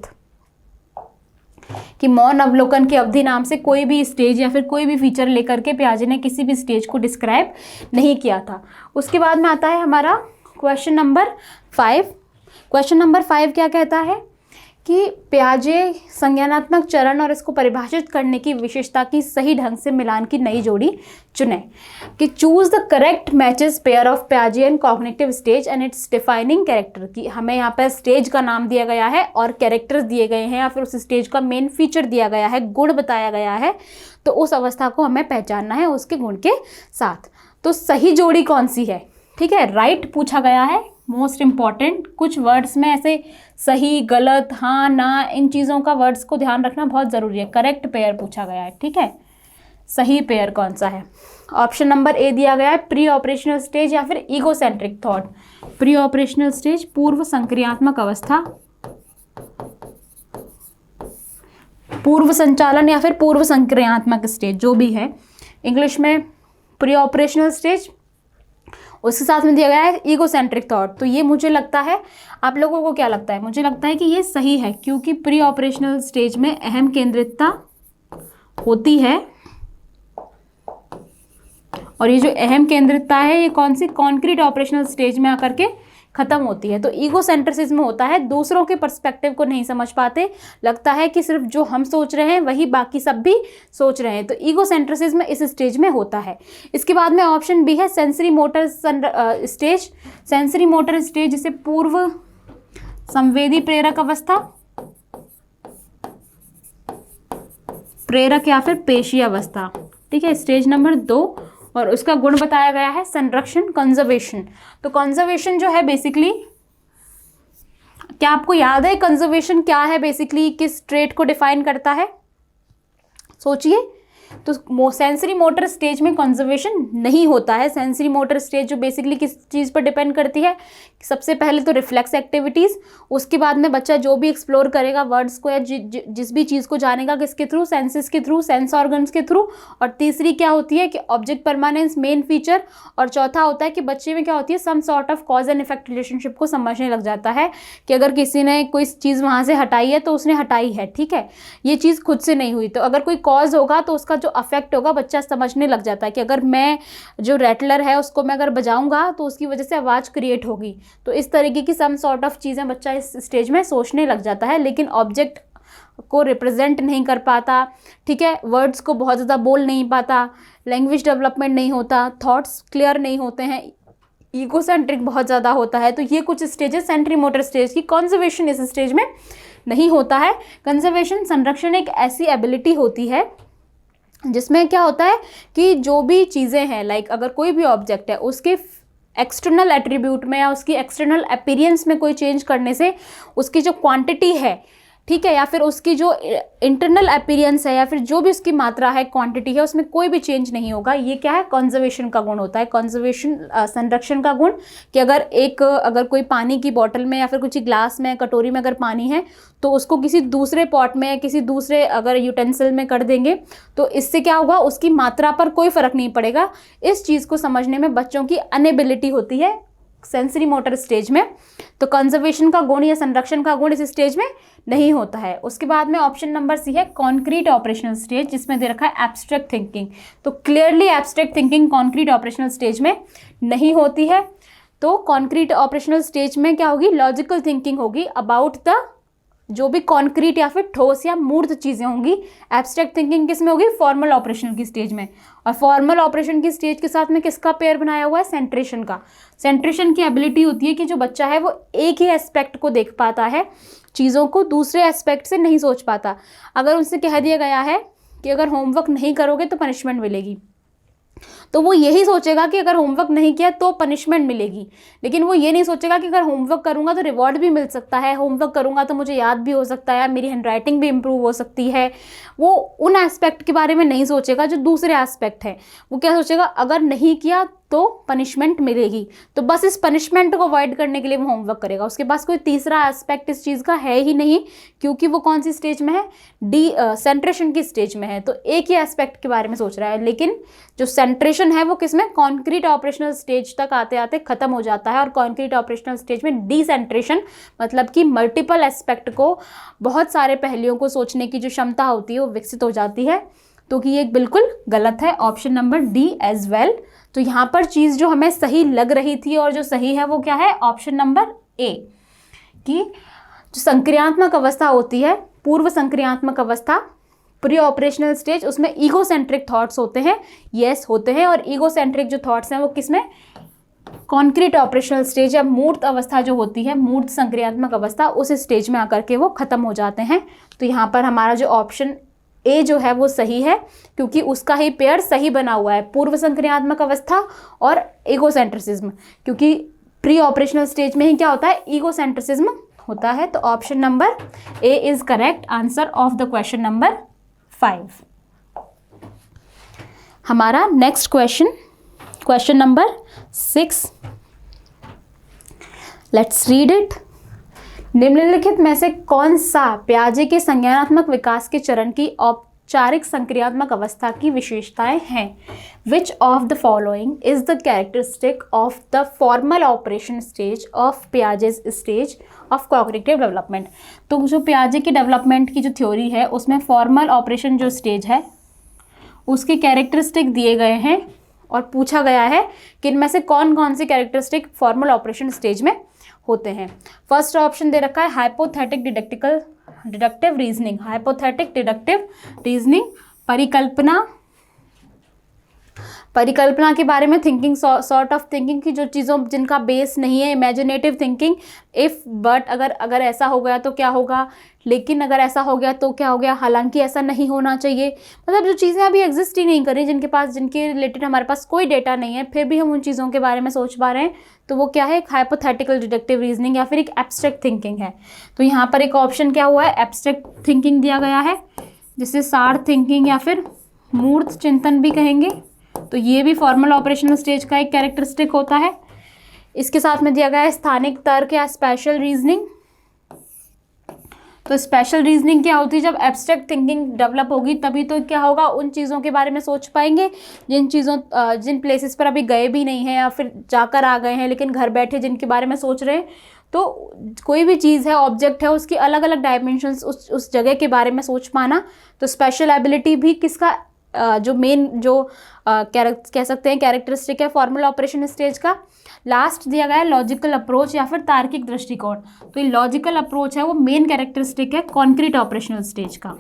कि मौन अवलोकन की अवधि नाम से कोई भी स्टेज या फिर कोई भी फीचर लेकर के पियाजे ने किसी भी स्टेज को डिस्क्राइब नहीं किया था। उसके बाद में आता है हमारा क्वेश्चन नंबर 5। क्वेश्चन नंबर 5 क्या कहता है कि पियाजे संज्ञानात्मक चरण और इसको परिभाषित करने की विशेषता की सही ढंग से मिलान की नई जोड़ी चुने। कि choose the correct matches pair of Piagetian cognitive stage and its defining character. की हमें यहाँ पर स्टेज का नाम दिया गया है और कैरेक्टर्स दिए गए हैं या फिर उस स्टेज का मेन फीचर दिया गया है, गुण बताया गया है। तो उस अवस्था को हमें पहचानना है उसके गुण के साथ। तो सही जोड़ी कौन सी है, ठीक है, राइट पूछा गया है, मोस्ट इम्पॉर्टेंट। कुछ वर्ड्स में ऐसे सही गलत हाँ ना इन चीज़ों का वर्ड्स को ध्यान रखना बहुत ज़रूरी है। करेक्ट पेयर पूछा गया है, ठीक है। सही पेयर कौन सा है, ऑप्शन नंबर ए दिया गया है प्री ऑपरेशनल स्टेज या फिर egocentric thought. Pre operational stage पूर्व संक्रियात्मक अवस्था, पूर्व संचालन या फिर पूर्व संक्रियात्मक स्टेज जो भी है, इंग्लिश में प्री ऑपरेशनल स्टेज। उसके साथ में दिया गया है ईगोसेंट्रिक थॉट। तो ये मुझे लगता है, आप लोगों को क्या लगता है, मुझे लगता है कि ये सही है क्योंकि प्री ऑपरेशनल स्टेज में अहम केंद्रितता होती है और ये जो अहम केंद्रितता है ये कौन सी, कॉन्क्रीट ऑपरेशनल स्टेज में आकर के खत्म होती है। तो ईगोसेंट्रिसिज्म होता है, दूसरों के पर्सपेक्टिव को नहीं समझ पाते, लगता है कि सिर्फ जो हम सोच रहे हैं वही बाकी सब भी सोच रहे हैं। तो ईगोसेंट्रिसिज्म इस स्टेज में होता है। इसके बाद में ऑप्शन बी है sensory motor stage. Sensory motor stage जिसे पूर्व संवेदी प्रेरक अवस्था, प्रेरक या फिर पेशी अवस्था, ठीक है, स्टेज नंबर 2। और उसका गुण बताया गया है संरक्षण, कंजर्वेशन। तो कंजर्वेशन जो है बेसिकली क्या आपको याद है कंजर्वेशन क्या है, बेसिकली किस ट्रेट को डिफाइन करता है? सोचिए। तो सेंसरी मोटर स्टेज में कंजर्वेशन नहीं होता है। सेंसरी मोटर स्टेज जो बेसिकली किस चीज़ पर डिपेंड करती है? सबसे पहले तो रिफ्लेक्स एक्टिविटीज़, उसके बाद में बच्चा जो भी एक्सप्लोर करेगा वर्ड्स को या जिस भी चीज़ को जानेगा किसके थ्रू? सेंसेस के थ्रू, सेंस ऑर्गन्स के थ्रू। और तीसरी क्या होती है कि ऑब्जेक्ट परमानेंस मेन फीचर। और चौथा होता है कि बच्चे में क्या होती है, some sort of cause and effect relationship को समझने लग जाता है कि अगर किसी ने कोई चीज़ वहाँ से हटाई है तो उसने हटाई है, ठीक है, ये चीज़ खुद से नहीं हुई। तो अगर कोई कॉज होगा तो उसका जो अफेक्ट होगा बच्चा समझने लग जाता है कि अगर मैं जो रेटलर है उसको मैं अगर बजाऊंगा तो उसकी वजह से आवाज़ क्रिएट होगी। तो इस तरीके की सम सॉर्ट ऑफ चीज़ें बच्चा इस स्टेज में सोचने लग जाता है, लेकिन ऑब्जेक्ट को रिप्रेजेंट नहीं कर पाता, ठीक है, वर्ड्स को बहुत ज़्यादा बोल नहीं पाता, लैंग्वेज डेवलपमेंट नहीं होता, थॉट्स क्लियर नहीं होते हैं, ईगोसेंट्रिक बहुत ज़्यादा होता है। तो ये कुछ स्टेजेस सेंट्री मोटर स्टेज की। कंजर्वेशन इस स्टेज में नहीं होता है। कंजर्वेशन, संरक्षण, एक ऐसी एबिलिटी होती है जिसमें क्या होता है कि जो भी चीज़ें हैं, लाइक अगर कोई भी ऑब्जेक्ट है उसके एक्सटर्नल एट्रीब्यूट में या उसकी एक्सटर्नल अपीयरेंस में कोई चेंज करने से उसकी जो क्वांटिटी है, ठीक है, या फिर उसकी जो इंटरनल अपीयरेंस है या फिर जो भी उसकी मात्रा है, क्वांटिटी है, उसमें कोई भी चेंज नहीं होगा। ये क्या है? कंजर्वेशन का गुण होता है। कंजर्वेशन, संरक्षण का गुण, कि अगर कोई पानी की बोतल में या फिर कुछ ग्लास में, कटोरी में अगर पानी है तो उसको किसी दूसरे पॉट में, किसी दूसरे अगर यूटेंसिल में कर देंगे तो इससे क्या होगा, उसकी मात्रा पर कोई फर्क नहीं पड़ेगा। इस चीज़ को समझने में बच्चों की अनएबिलिटी होती है सेंसरी मोटर स्टेज में। तो कंजर्वेशन का गुण या संरक्षण का गुण इस स्टेज में नहीं होता है। उसके बाद में ऑप्शन नंबर सी है कॉन्क्रीट ऑपरेशनल स्टेज, जिसमें दे रखा है एब्स्ट्रैक्ट थिंकिंग। तो clearly abstract thinking concrete operational stage में नहीं होती है। तो कॉन्क्रीट ऑपरेशनल स्टेज में क्या होगी? लॉजिकल थिंकिंग होगी अबाउट द जो भी कॉन्क्रीट या फिर ठोस या मूर्त चीज़ें होंगी। एब्स्ट्रैक्ट थिंकिंग किस में होगी? फॉर्मल ऑपरेशन की स्टेज में। और फॉर्मल ऑपरेशन की स्टेज के साथ में किसका पेयर बनाया हुआ है? सेंट्रेशन का। सेंट्रेशन की एबिलिटी होती है कि जो बच्चा है वो एक ही एस्पेक्ट को देख पाता है, चीज़ों को दूसरे एस्पेक्ट से नहीं सोच पाता। अगर उनसे कह दिया गया है कि अगर होमवर्क नहीं करोगे तो पनिशमेंट मिलेगी, तो वो यही सोचेगा कि अगर होमवर्क नहीं किया तो पनिशमेंट मिलेगी, लेकिन वो ये नहीं सोचेगा कि अगर होमवर्क करूँगा तो रिवॉर्ड भी मिल सकता है, होमवर्क करूँगा तो मुझे याद भी हो सकता है, मेरी हैंडराइटिंग भी इम्प्रूव हो सकती है। वो उन एस्पेक्ट के बारे में नहीं सोचेगा जो दूसरे एस्पेक्ट हैं। वो क्या सोचेगा? अगर नहीं किया तो पनिशमेंट मिलेगी, तो बस इस पनिशमेंट को अवॉइड करने के लिए वो होमवर्क करेगा। उसके पास कोई तीसरा एस्पेक्ट इस चीज़ का है ही नहीं, क्योंकि वो कौन सी स्टेज में है? सेंट्रेशन की स्टेज में है। तो एक ही एस्पेक्ट के बारे में सोच रहा है, लेकिन जो सेंट्रेशन है वो किसमें? कॉन्क्रीट ऑपरेशनल स्टेज तक आते आते खत्म हो जाता है। और कॉन्क्रीट ऑपरेशनल स्टेज में डिसेंट्रेशन, मतलब कि मल्टीपल एस्पेक्ट को, बहुत सारे पहलुओं को सोचने की जो क्षमता होती है वो विकसित हो जाती है। तो कि ये बिल्कुल गलत है, option number D as well. तो यहाँ पर चीज़ जो हमें सही लग रही थी और जो सही है वो क्या है? ऑप्शन नंबर ए, कि जो संक्रियात्मक अवस्था होती है, पूर्व संक्रियात्मक अवस्था, प्री ऑपरेशनल स्टेज, उसमें ईगोसेंट्रिक थॉट्स होते हैं। यस, होते हैं। और ईगोसेंट्रिक जो थॉट्स हैं वो किसमें? कॉन्क्रीट ऑपरेशनल स्टेज या मूर्त अवस्था जो होती है, मूर्त संक्रियात्मक अवस्था, उस स्टेज में आकर के वो खत्म हो जाते हैं। तो यहाँ पर हमारा जो ऑप्शन ए जो है वो सही है, क्योंकि उसका ही पेयर सही बना हुआ है, पूर्व संक्रियात्मक अवस्था और ईगोसेंट्रिसिज्म। क्योंकि प्री ऑपरेशनल स्टेज में ही क्या होता है? ईगोसेंट्रिसिज्म होता है। तो option number A is correct answer of the question number 5। हमारा next question, question number 6, let's read it. निम्नलिखित में से कौन सा पियाजे के संज्ञानात्मक विकास के चरण की औपचारिक संक्रियात्मक अवस्था की विशेषताएं हैं? Which of the following is the characteristic of the formal operation stage of Piaget's stage of cognitive development? तो जो पियाजे की डेवलपमेंट की जो थ्योरी है उसमें फॉर्मल ऑपरेशन जो स्टेज है उसके कैरेक्टरिस्टिक दिए गए हैं और पूछा गया है कि इनमें से कौन कौन से कैरेक्टरिस्टिक फॉर्मल ऑपरेशन स्टेज में होते हैं। फर्स्ट ऑप्शन दे रखा है hypothetic deductive reasoning. Hypothetic deductive reasoning, परिकल्पना के बारे में थिंकिंग, सॉर्ट ऑफ थिंकिंग की जो चीज़ों जिनका बेस नहीं है, इमेजिनेटिव थिंकिंग, इफ़ बट, अगर ऐसा हो गया तो क्या होगा, लेकिन अगर ऐसा हो गया तो क्या हो गया, हालांकि ऐसा नहीं होना चाहिए। मतलब जो चीज़ें अभी एग्जिस्ट ही नहीं कर रही, जिनके रिलेटेड हमारे पास कोई डेटा नहीं है, फिर भी हम उन चीज़ों के बारे में सोच पा रहे हैं, तो वो क्या है, एक हाइपोथेटिकल डिडक्टिव रीजनिंग या फिर एक एब्स्ट्रैक्ट थिंकिंग है। तो यहाँ पर एक ऑप्शन क्या हुआ है, एब्स्ट्रैक्ट थिंकिंग दिया गया है, जिसे सार थिंकिंग या फिर मूर्त चिंतन भी कहेंगे। तो ये भी फॉर्मल ऑपरेशनल स्टेज का एक कैरेक्टरिस्टिक होता है। इसके साथ में दिया गया है स्थानिक तर्क या स्पेशल रीजनिंग। तो स्पेशल रीजनिंग क्या होती है, जब एब्स्ट्रैक्ट थिंकिंग डेवलप होगी तभी तो क्या होगा, उन चीज़ों के बारे में सोच पाएंगे जिन प्लेसेस पर अभी गए भी नहीं हैं या फिर जाकर आ गए हैं लेकिन घर बैठे जिनके बारे में सोच रहे हैं। तो कोई भी चीज़ है, ऑब्जेक्ट है, उसकी अलग अलग डायमेंशंस, उस जगह के बारे में सोच पाना। तो स्पेशल एबिलिटी भी किसका जो मेन कह सकते हैं कैरेक्टरिस्टिक है फॉर्मल ऑपरेशन स्टेज का। लास्ट दिया गया है लॉजिकल अप्रोच या फिर तार्किक दृष्टिकोण। तो ये लॉजिकल अप्रोच है वो मेन कैरेक्टरिस्टिक है कॉन्क्रीट ऑपरेशनल स्टेज का।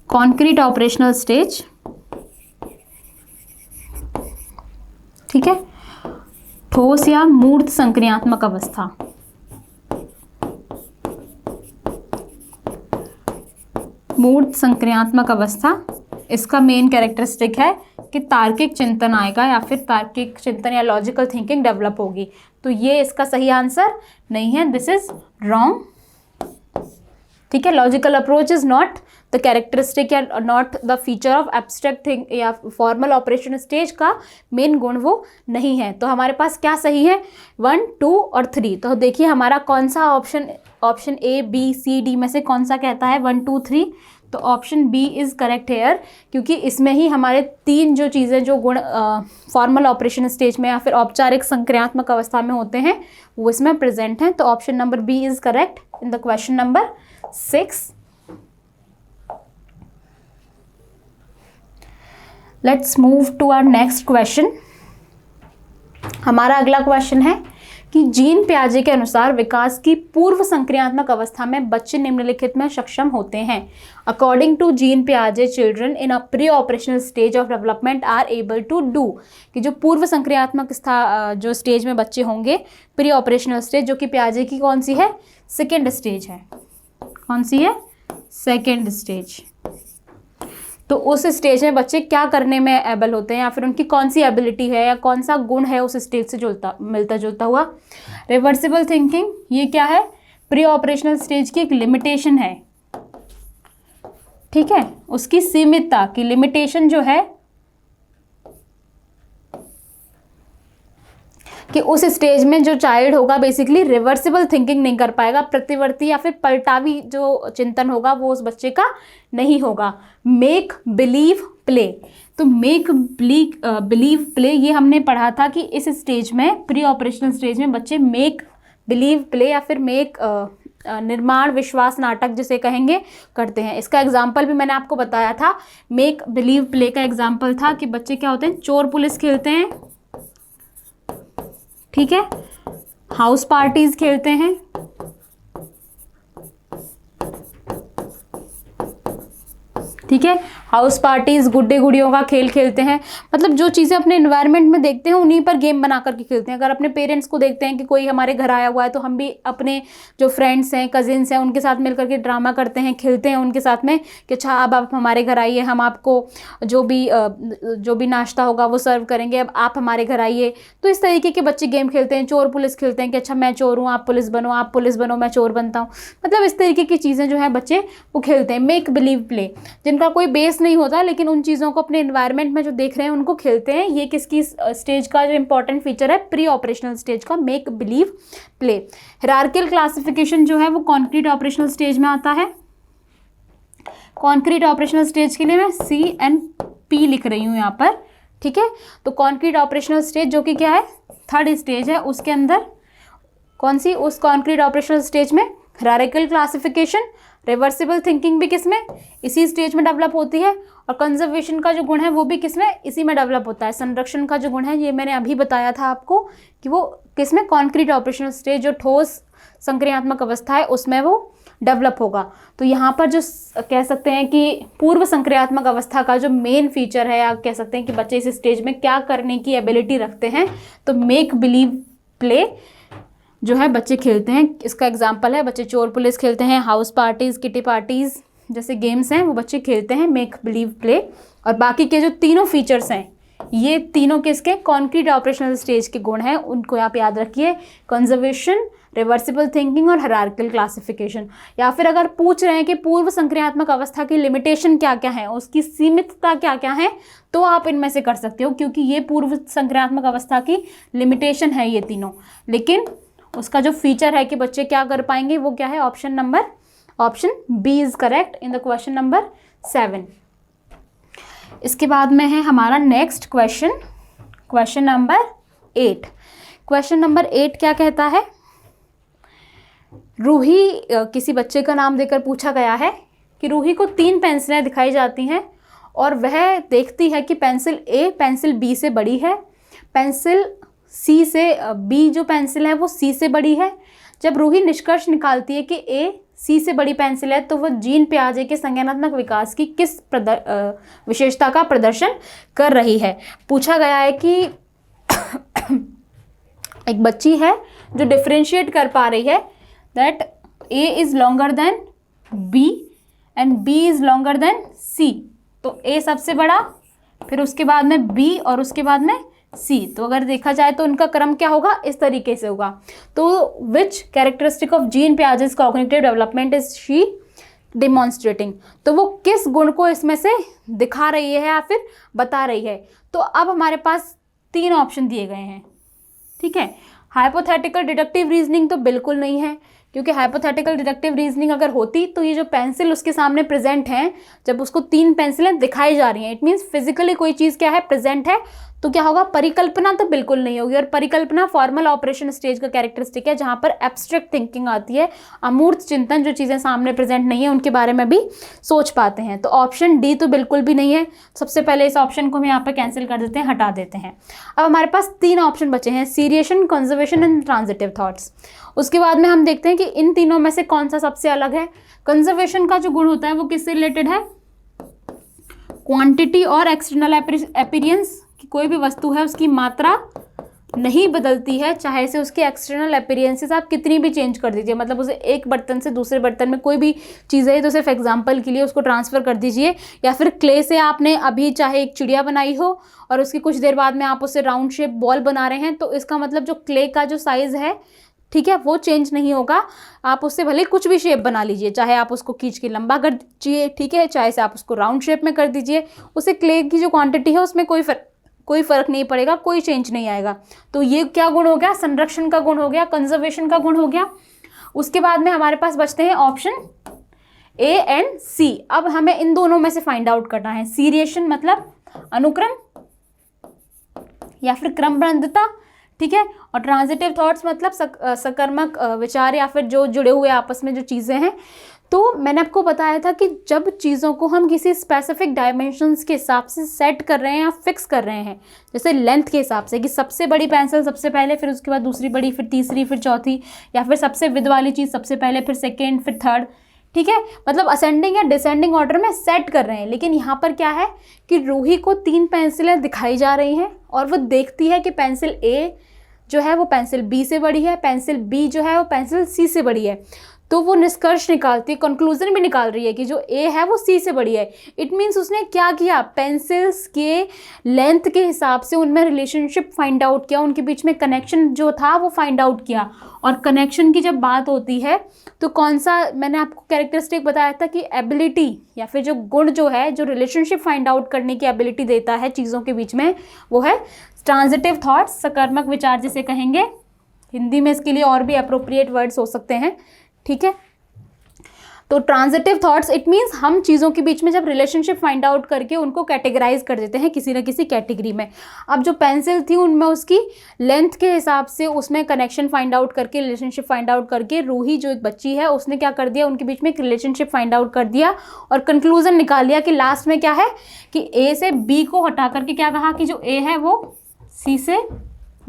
कॉन्क्रीट ऑपरेशनल स्टेज, ठीक है, ठोस या मूर्त संक्रियात्मक अवस्था। मूर्त संक्रियात्मक अवस्था, इसका मेन कैरेक्टरिस्टिक है कि तार्किक चिंतन आएगा या फिर तार्किक चिंतन या लॉजिकल थिंकिंग डेवलप होगी। तो ये इसका सही आंसर नहीं है, दिस इज रॉन्ग। ठीक है, logical approach is not the characteristic या not the feature of abstract think या फॉर्मल ऑपरेशन स्टेज का मेन गुण वो नहीं है। तो हमारे पास क्या सही है, 1, 2 और 3। तो देखिए हमारा कौन सा option A, B, C, D में से कौन सा कहता है 1, 2, 3। तो option B is correct here, क्योंकि इसमें ही हमारे 3 जो चीज़ें जो गुण फॉर्मल ऑपरेशन स्टेज में या फिर औपचारिक संक्रियात्मक अवस्था में होते हैं वो इसमें प्रेजेंट हैं। तो option number B is correct in the question number 6। Let's move to our next question. हमारा अगला क्वेश्चन है कि जीन पियाजे के अनुसार विकास की पूर्व संक्रियात्मक अवस्था में बच्चे निम्नलिखित में सक्षम होते हैं। अकॉर्डिंग टू जीन पियाजे, children in a pre operational stage of development are able to do. कि जो पूर्व संक्रियात्मक जो स्टेज में बच्चे होंगे, प्री ऑपरेशनल स्टेज, जो कि पियाजे की कौन सी है, सेकेंड स्टेज है। कौन सी है, सेकेंड स्टेज। तो उस स्टेज में बच्चे क्या करने में एबल होते हैं या फिर उनकी कौन सी एबिलिटी है या कौन सा गुण है उस स्टेज से मिलता जुलता हुआ। रिवर्सिबल थिंकिंग, ये क्या है, प्री ऑपरेशनल स्टेज की एक लिमिटेशन है। ठीक है, उसकी सीमितता की लिमिटेशन जो है कि उस स्टेज में जो चाइल्ड होगा बेसिकली रिवर्सिबल थिंकिंग नहीं कर पाएगा, प्रतिवर्ती या फिर पलटावी जो चिंतन होगा वो उस बच्चे का नहीं होगा। मेक बिलीव प्ले, तो मेक बिलीव प्ले ये हमने पढ़ा था कि इस स्टेज में, प्री ऑपरेशनल स्टेज में बच्चे मेक बिलीव प्ले या फिर मेक निर्माण विश्वास नाटक जिसे कहेंगे करते हैं। इसका एग्जाम्पल भी मैंने आपको बताया था। मेक बिलीव प्ले का एग्जाम्पल था कि बच्चे क्या होते हैं, चोर पुलिस खेलते हैं, ठीक है, हाउस पार्टीज खेलते हैं, ठीक है, हाउस पार्टीज, गुड्डे गुड़ियों का खेल खेलते हैं। मतलब जो चीज़ें अपने एनवायरनमेंट में देखते हैं उन्हीं पर गेम बना करके खेलते हैं। अगर अपने पेरेंट्स को देखते हैं कि कोई हमारे घर आया हुआ है तो हम भी अपने जो फ्रेंड्स हैं, कजिन्स हैं, उनके साथ मिलकर के ड्रामा करते हैं, खेलते हैं उनके साथ में कि अच्छा अब आप हमारे घर आइए, हम आपको जो भी नाश्ता होगा वो सर्व करेंगे, अब आप हमारे घर आइए। तो इस तरीके के बच्चे गेम खेलते हैं, चोर पुलिस खेलते हैं कि अच्छा मैं चोर हूँ, आप पुलिस बनो, आप पुलिस बनो, मैं चोर बनता हूँ। मतलब इस तरीके की चीज़ें जो है बच्चे वो खेलते हैं। मेक बिलीव प्ले, जिनका कोई बेस नहीं होता लेकिन उन चीज़ों को अपने एनवायरनमेंट में जो देख रहे हैं उनको खेलते हैं। ये किसकी स्टेज का जो इंपॉर्टेंट फीचर है, प्री ऑपरेशनल स्टेज का, make believe play. Hierarchical classification जो है वो कॉन्क्रीट ऑपरेशनल स्टेज में आता है। कॉन्क्रीट ऑपरेशनल स्टेज के लिए मैं CNP लिख रही हूँ यहाँ पर, ठीक है। तो कॉन्क्रीट ऑपरेशनल स्टेज जो कि क्या है, थर्ड स्टेज है, उसके अंदर कौन सी, उस कॉन्क्रीट ऑपरेशनल स्टेज में हिरार्किकल क्लासिफिकेशन, रिवर्सिबल थिंकिंग भी किसमें, इसी स्टेज में डेवलप होती है। और कंजर्वेशन का जो गुण है वो भी किसमें, इसी में डेवलप होता है। संरक्षण का जो गुण है ये मैंने अभी बताया था आपको कि वो किसमें, कॉन्क्रीट ऑपरेशनल स्टेज, जो ठोस संक्रियात्मक अवस्था है उसमें वो डेवलप होगा। तो यहाँ पर जो कह सकते हैं कि पूर्व संक्रियात्मक अवस्था का जो मेन फीचर है, या कह सकते हैं कि बच्चे इस स्टेज में क्या करने की एबिलिटी रखते हैं, तो मेक बिलीव प्ले जो है बच्चे खेलते हैं। इसका एग्जाम्पल है बच्चे चोर पुलिस खेलते हैं, हाउस पार्टीज, किटी पार्टीज जैसे गेम्स हैं वो बच्चे खेलते हैं मेक बिलीव प्ले। और बाकी के जो तीनों फीचर्स हैं, ये तीनों किसके कॉन्क्रीट ऑपरेशनल स्टेज के गुण हैं, उनको आप याद रखिए, कंजर्वेशन, रिवर्सिबल थिंकिंग और हायरार्किकल क्लासिफिकेशन। या फिर अगर पूछ रहे हैं कि पूर्व संक्रियात्मक अवस्था की लिमिटेशन क्या क्या है, उसकी सीमितता क्या क्या है, तो आप इनमें से कर सकते हो, क्योंकि ये पूर्व संक्रियात्मक अवस्था की लिमिटेशन है ये तीनों। लेकिन उसका जो फीचर है कि बच्चे क्या कर पाएंगे वो क्या है, option B is correct in the question number 7। इसके बाद में है हमारा next question number 8। Question number 8 क्या कहता है, रूही, किसी बच्चे का नाम देकर पूछा गया है कि रूही को 3 पेंसिलें दिखाई जाती हैं और वह देखती है कि पेंसिल ए पेंसिल बी से बड़ी है, पेंसिल सी से बी जो पेंसिल है वो सी से बड़ी है। जब रूही निष्कर्ष निकालती है कि ए सी से बड़ी पेंसिल है, तो वह जीन पियाजे के संज्ञानात्मक विकास की किस विशेषता का प्रदर्शन कर रही है। पूछा गया है कि एक बच्ची है जो डिफ्रेंशिएट कर पा रही है that A is longer than B and B is longer than C. तो ए सबसे बड़ा, फिर उसके बाद में बी और उसके बाद में सी। तो अगर देखा जाए तो उनका क्रम क्या होगा, इस तरीके से होगा। तो which characteristic of Jean Piaget's cognitive development is she demonstrating. तो वो किस गुण को इसमें से दिखा रही है या फिर बता रही है। तो अब हमारे पास 3 ऑप्शन दिए गए हैं, ठीक है। हाइपोथेटिकल डिडक्टिव रीजनिंग तो बिल्कुल नहीं है, क्योंकि हाइपोथेटिकल डिडक्टिव रीजनिंग अगर होती तो ये जो पेंसिल उसके सामने प्रेजेंट है, जब उसको 3 पेंसिलें दिखाई जा रही हैं, इट मीन्स फिजिकली कोई चीज़ क्या है, प्रेजेंट है, तो क्या होगा, परिकल्पना तो बिल्कुल नहीं होगी। और परिकल्पना फॉर्मल ऑपरेशन स्टेज का कैरेक्टरिस्टिक है, जहाँ पर एब्स्ट्रैक्ट थिंकिंग आती है, अमूर्त चिंतन, जो चीज़ें सामने प्रेजेंट नहीं है उनके बारे में भी सोच पाते हैं। तो ऑप्शन डी तो बिल्कुल भी नहीं है। सबसे पहले इस ऑप्शन को हम यहाँ पर कैंसिल कर देते हैं, हटा देते हैं। अब हमारे पास 3 ऑप्शन बचे हैं, seriation, conservation and transitive thoughts. उसके बाद में हम देखते हैं कि इन तीनों में से कौन सा सबसे अलग है। कंजर्वेशन का जो गुण होता है वो किससे रिलेटेड है, क्वांटिटी और एक्सटर्नल अपीयरेंस, कि कोई भी वस्तु है उसकी मात्रा नहीं बदलती है, चाहे से उसके एक्सटर्नल अपीयरेंसेस आप कितनी भी चेंज कर दीजिए। मतलब उसे एक बर्तन से दूसरे बर्तन में कोई भी चीज़ है तो सिर्फ एग्जांपल के लिए उसको ट्रांसफ़र कर दीजिए, या फिर क्ले से आपने अभी चाहे एक चिड़िया बनाई हो और उसकी कुछ देर बाद में आप उससे राउंड शेप बॉल बना रहे हैं, तो इसका मतलब जो क्ले का जो साइज़ है, ठीक है, वो चेंज नहीं होगा। आप उससे भले कुछ भी शेप बना लीजिए, चाहे आप उसको खींच के लंबा कर दीजिए, ठीक है, चाहे से आप उसको राउंड शेप में कर दीजिए, उसे क्ले की जो क्वांटिटी है उसमें कोई फ़र्क नहीं पड़ेगा, कोई चेंज नहीं आएगा। तो ये क्या गुण हो गया, संरक्षण का गुण हो गया, कंजर्वेशन का गुण हो गया। उसके बाद में हमारे पास बचते हैं ऑप्शन ए एंड सी। अब हमें इन दोनों में से फाइंड आउट करना है। सीरिएशन मतलब अनुक्रम या फिर क्रमबद्धता, ठीक है, और ट्रांजिटिव थॉट्स मतलब सकर्मक विचार या फिर जो जुड़े हुए आपस में जो चीज़ें हैं। तो मैंने आपको बताया था कि जब चीज़ों को हम किसी स्पेसिफिक डायमेंशंस के हिसाब से सेट कर रहे हैं या फिक्स कर रहे हैं, जैसे लेंथ के हिसाब से कि सबसे बड़ी पेंसिल सबसे पहले, फिर उसके बाद दूसरी बड़ी, फिर तीसरी, फिर चौथी, या फिर सबसे विद वाली चीज़ सबसे पहले, फिर सेकेंड, फिर थर्ड, ठीक है, मतलब असेंडिंग या डिसेंडिंग ऑर्डर में सेट कर रहे हैं। लेकिन यहाँ पर क्या है कि रूही को 3 पेंसिलें दिखाई जा रही हैं और वो देखती है कि पेंसिल ए जो है वो पेंसिल बी से बड़ी है, पेंसिल बी जो है वो पेंसिल सी से बड़ी है। तो वो निष्कर्ष निकालती है, कंक्लूजन भी निकाल रही है कि जो ए है वो सी से बड़ी है। इट मीन्स उसने क्या किया, पेंसिल्स के लेंथ के हिसाब से उनमें रिलेशनशिप फाइंड आउट किया, उनके बीच में कनेक्शन जो था वो फाइंड आउट किया। और कनेक्शन की जब बात होती है तो कौन सा, मैंने आपको कैरेक्टरिस्टिक बताया था कि एबिलिटी या फिर जो गुण जो है, जो रिलेशनशिप फाइंड आउट करने की एबिलिटी देता है चीज़ों के बीच में, वो है ट्रांजिटिव थॉट्स, सकर्मक विचार जिसे कहेंगे। हिंदी में इसके लिए और भी अप्रोप्रिएट वर्ड्स हो सकते हैं, ठीक है। तो ट्रांजिटिव थॉट्स इट मीन्स हम चीज़ों के बीच में जब रिलेशनशिप फाइंड आउट करके उनको कैटेगराइज कर देते हैं किसी न किसी कैटेगरी में। अब जो पेंसिल थी उनमें उसकी लेंथ के हिसाब से उसमें कनेक्शन फाइंड आउट करके, रिलेशनशिप फाइंड आउट करके, रूही जो एक बच्ची है उसने क्या कर दिया, उनके बीच में एक रिलेशनशिप फाइंड आउट कर दिया और कंक्लूजन निकाल लिया कि लास्ट में क्या है कि ए से बी को हटा करके क्या कहा कि जो ए है वो सी से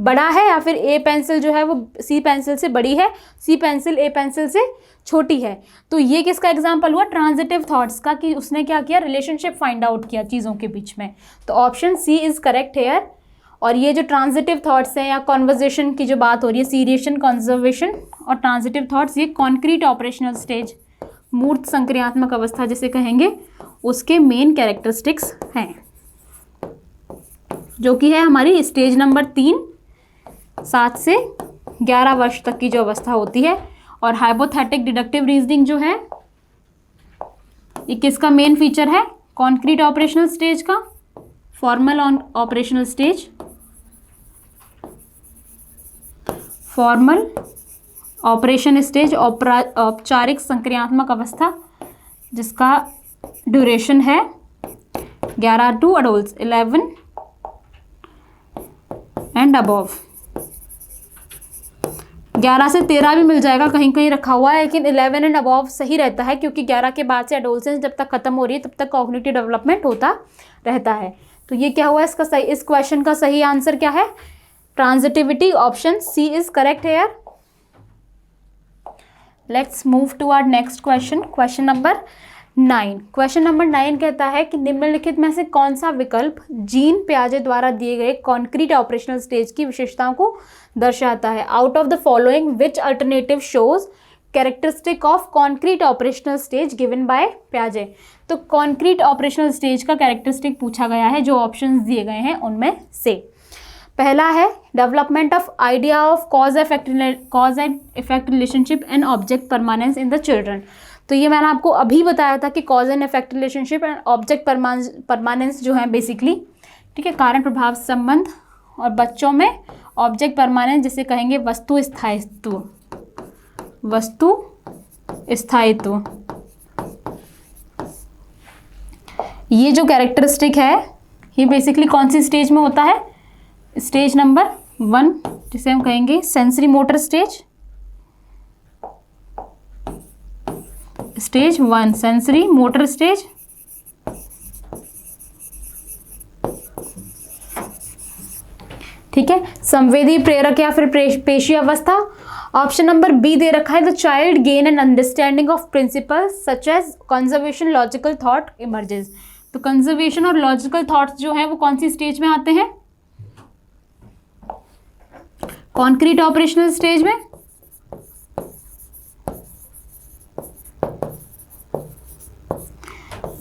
बड़ा है या फिर ए पेंसिल जो है वो सी पेंसिल से बड़ी है, सी पेंसिल ए पेंसिल से छोटी है। तो ये किसका एग्जाम्पल हुआ? ट्रांजिटिव थॉट्स का, कि उसने क्या किया, रिलेशनशिप फाइंड आउट किया चीज़ों के बीच में। तो option C is correct here. और ये जो ट्रांजिटिव थॉट्स हैं या कॉन्वर्जेशन की जो बात हो रही है, सीरिएशन, कंजर्वेशन और ट्रांजिटिव थॉट्स, ये कॉन्क्रीट ऑपरेशनल स्टेज, मूर्त संक्रियात्मक अवस्था जिसे कहेंगे, उसके मेन कैरेक्टरिस्टिक्स हैं, जो कि है हमारी स्टेज नंबर 3, 7 से 11 वर्ष तक की जो अवस्था होती है। और हाइपोथेटिक डिडक्टिव रीजनिंग जो है, ये किसका मेन फीचर है? कॉन्क्रीट ऑपरेशनल स्टेज का, formal operational stage, formal operation stage, औपचारिक संक्रियात्मक अवस्था, जिसका ड्यूरेशन है 11 टू अडल्ट 11 एंड अबव। 11 से 13 भी मिल जाएगा, कहीं कहीं रखा हुआ है, लेकिन 11 एंड अबव सही रहता है, क्योंकि 11 के बाद से एडोलसेंस जब तक खत्म हो रही है तब तक कॉग्निटिव डेवलपमेंट होता रहता है। तो ये क्या हुआ इसका सही, इस क्वेश्चन का सही आंसर क्या है? Transitivity, option C is correct here. Let's move to our next question, question number 9। Question number 9 कहता है कि निम्नलिखित में से कौन सा विकल्प जीन पियाजे द्वारा दिए गए कॉन्क्रीट ऑपरेशनल स्टेज की विशेषताओं को दर्शाता है? Out of the following which alternative shows characteristic of concrete operational stage given by पियाजे। तो कॉन्क्रीट ऑपरेशनल स्टेज का कैरेक्टरिस्टिक पूछा गया है, जो ऑप्शंस दिए गए हैं उनमें से। पहला है development of idea of cause and effect relationship and object permanence in the children. तो ये मैंने आपको अभी बताया था कि cause and effect relationship and object permanence जो है बेसिकली, ठीक है, कारण प्रभाव संबंध, और बच्चों में ऑब्जेक्ट परमानेंस जिसे कहेंगे वस्तु स्थायित्व, वस्तु स्थायित्व। ये जो कैरेक्टरिस्टिक है ये बेसिकली कौन सी स्टेज में होता है? स्टेज नंबर 1, जिसे हम कहेंगे sensory motor stage, stage 1 sensory motor stage. ठीक है, संवेदी प्रेरक या फिर पेशी अवस्था। ऑप्शन नंबर बी दे रखा है, the child gain an understanding of principles such as conservation logical thought emerges. तो कंजर्वेशन और लॉजिकल थॉट्स जो है वो कौन सी स्टेज में आते हैं? कॉन्क्रीट ऑपरेशनल स्टेज में।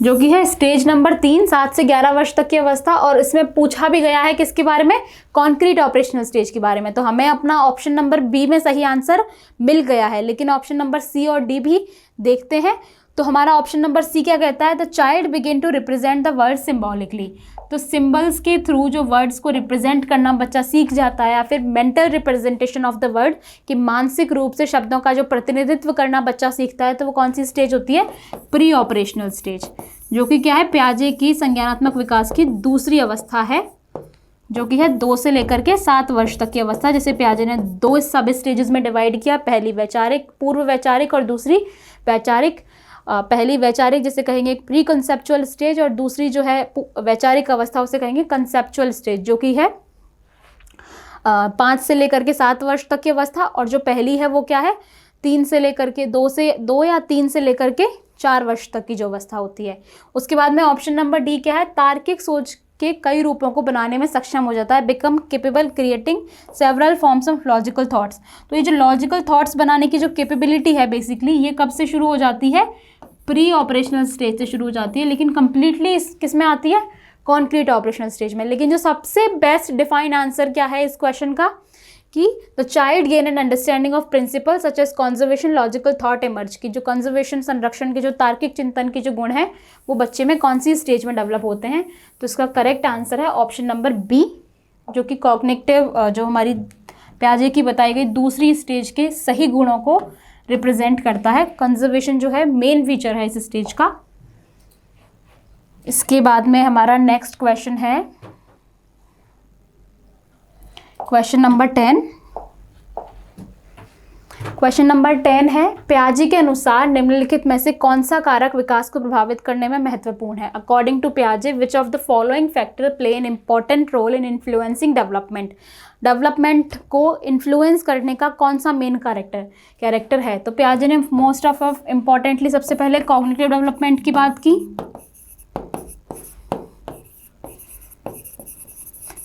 जो कि है स्टेज नंबर 3, 7 से 11 वर्ष तक की अवस्था। और इसमें पूछा भी गया है किसके बारे में? कॉन्क्रीट ऑपरेशनल स्टेज के बारे में। तो हमें अपना ऑप्शन नंबर बी में सही आंसर मिल गया है, लेकिन ऑप्शन नंबर सी और डी भी देखते हैं। तो हमारा ऑप्शन नंबर सी क्या कहता है? The child begin to represent the word symbolically. तो सिंबल्स के थ्रू जो वर्ड्स को रिप्रेजेंट करना बच्चा सीख जाता है, या फिर mental representation of the word, कि मानसिक रूप से शब्दों का जो प्रतिनिधित्व करना बच्चा सीखता है, तो वो कौन सी स्टेज होती है? प्री ऑपरेशनल स्टेज, जो कि क्या है? पियाजे की संज्ञानात्मक विकास की दूसरी अवस्था है, जो कि है 2 से लेकर के 7 वर्ष तक की अवस्था, जिसे पियाजे ने 2 सब स्टेजेस में डिवाइड किया। पहली वैचारिक, पूर्व वैचारिक, और दूसरी वैचारिक। पहली वैचारिक जिसे कहेंगे प्री कंसेप्चुअल स्टेज, और दूसरी जो है वैचारिक अवस्था उसे कहेंगे कंसेप्चुअल स्टेज, जो कि है 5 से लेकर के 7 वर्ष तक की अवस्था। और जो पहली है वो क्या है? 3 से लेकर के 2 या 3 से लेकर के 4 वर्ष तक की जो अवस्था होती है। उसके बाद में ऑप्शन नंबर डी क्या है? तार्किक सोच के कई रूपों को बनाने में सक्षम हो जाता है, become capable creating several forms of logical thoughts. तो ये जो लॉजिकल थॉट्स बनाने की जो कैपेबिलिटी है बेसिकली, ये कब से शुरू हो जाती है? प्री ऑपरेशनल स्टेज से शुरू हो जाती है, लेकिन कंप्लीटली किस में आती है? कॉन्क्रीट ऑपरेशनल स्टेज में। लेकिन जो सबसे बेस्ट डिफाइंड आंसर क्या है इस क्वेश्चन का, कि the child gain an understanding of principle such as conservation logical thought emerge, की जो कंजर्वेशन संरक्षण के जो तार्किक चिंतन के जो गुण हैं वो बच्चे में कौन सी स्टेज में डेवलप होते हैं? तो इसका करेक्ट आंसर है ऑप्शन नंबर बी, जो कि कॉग्निटिव जो हमारी पियाजे की बताई गई दूसरी स्टेज के सही गुणों को रिप्रेजेंट करता है। कंजर्वेशन जो है मेन फीचर है इस स्टेज का। इसके बाद में हमारा नेक्स्ट क्वेश्चन है क्वेश्चन नंबर 10। क्वेश्चन नंबर 10 है, पियाजे के अनुसार निम्नलिखित में से कौन सा कारक विकास को प्रभावित करने में महत्वपूर्ण है। अकॉर्डिंग टू पियाजे which of the following factor play an important role in influencing development. Development को इन्फ्लुएंस करने का कौन सा मेन कैरेक्टर है। तो पियाजे ने मोस्ट ऑफ इम्पॉर्टेंटली सबसे पहले कॉग्निटिव डेवलपमेंट की बात की,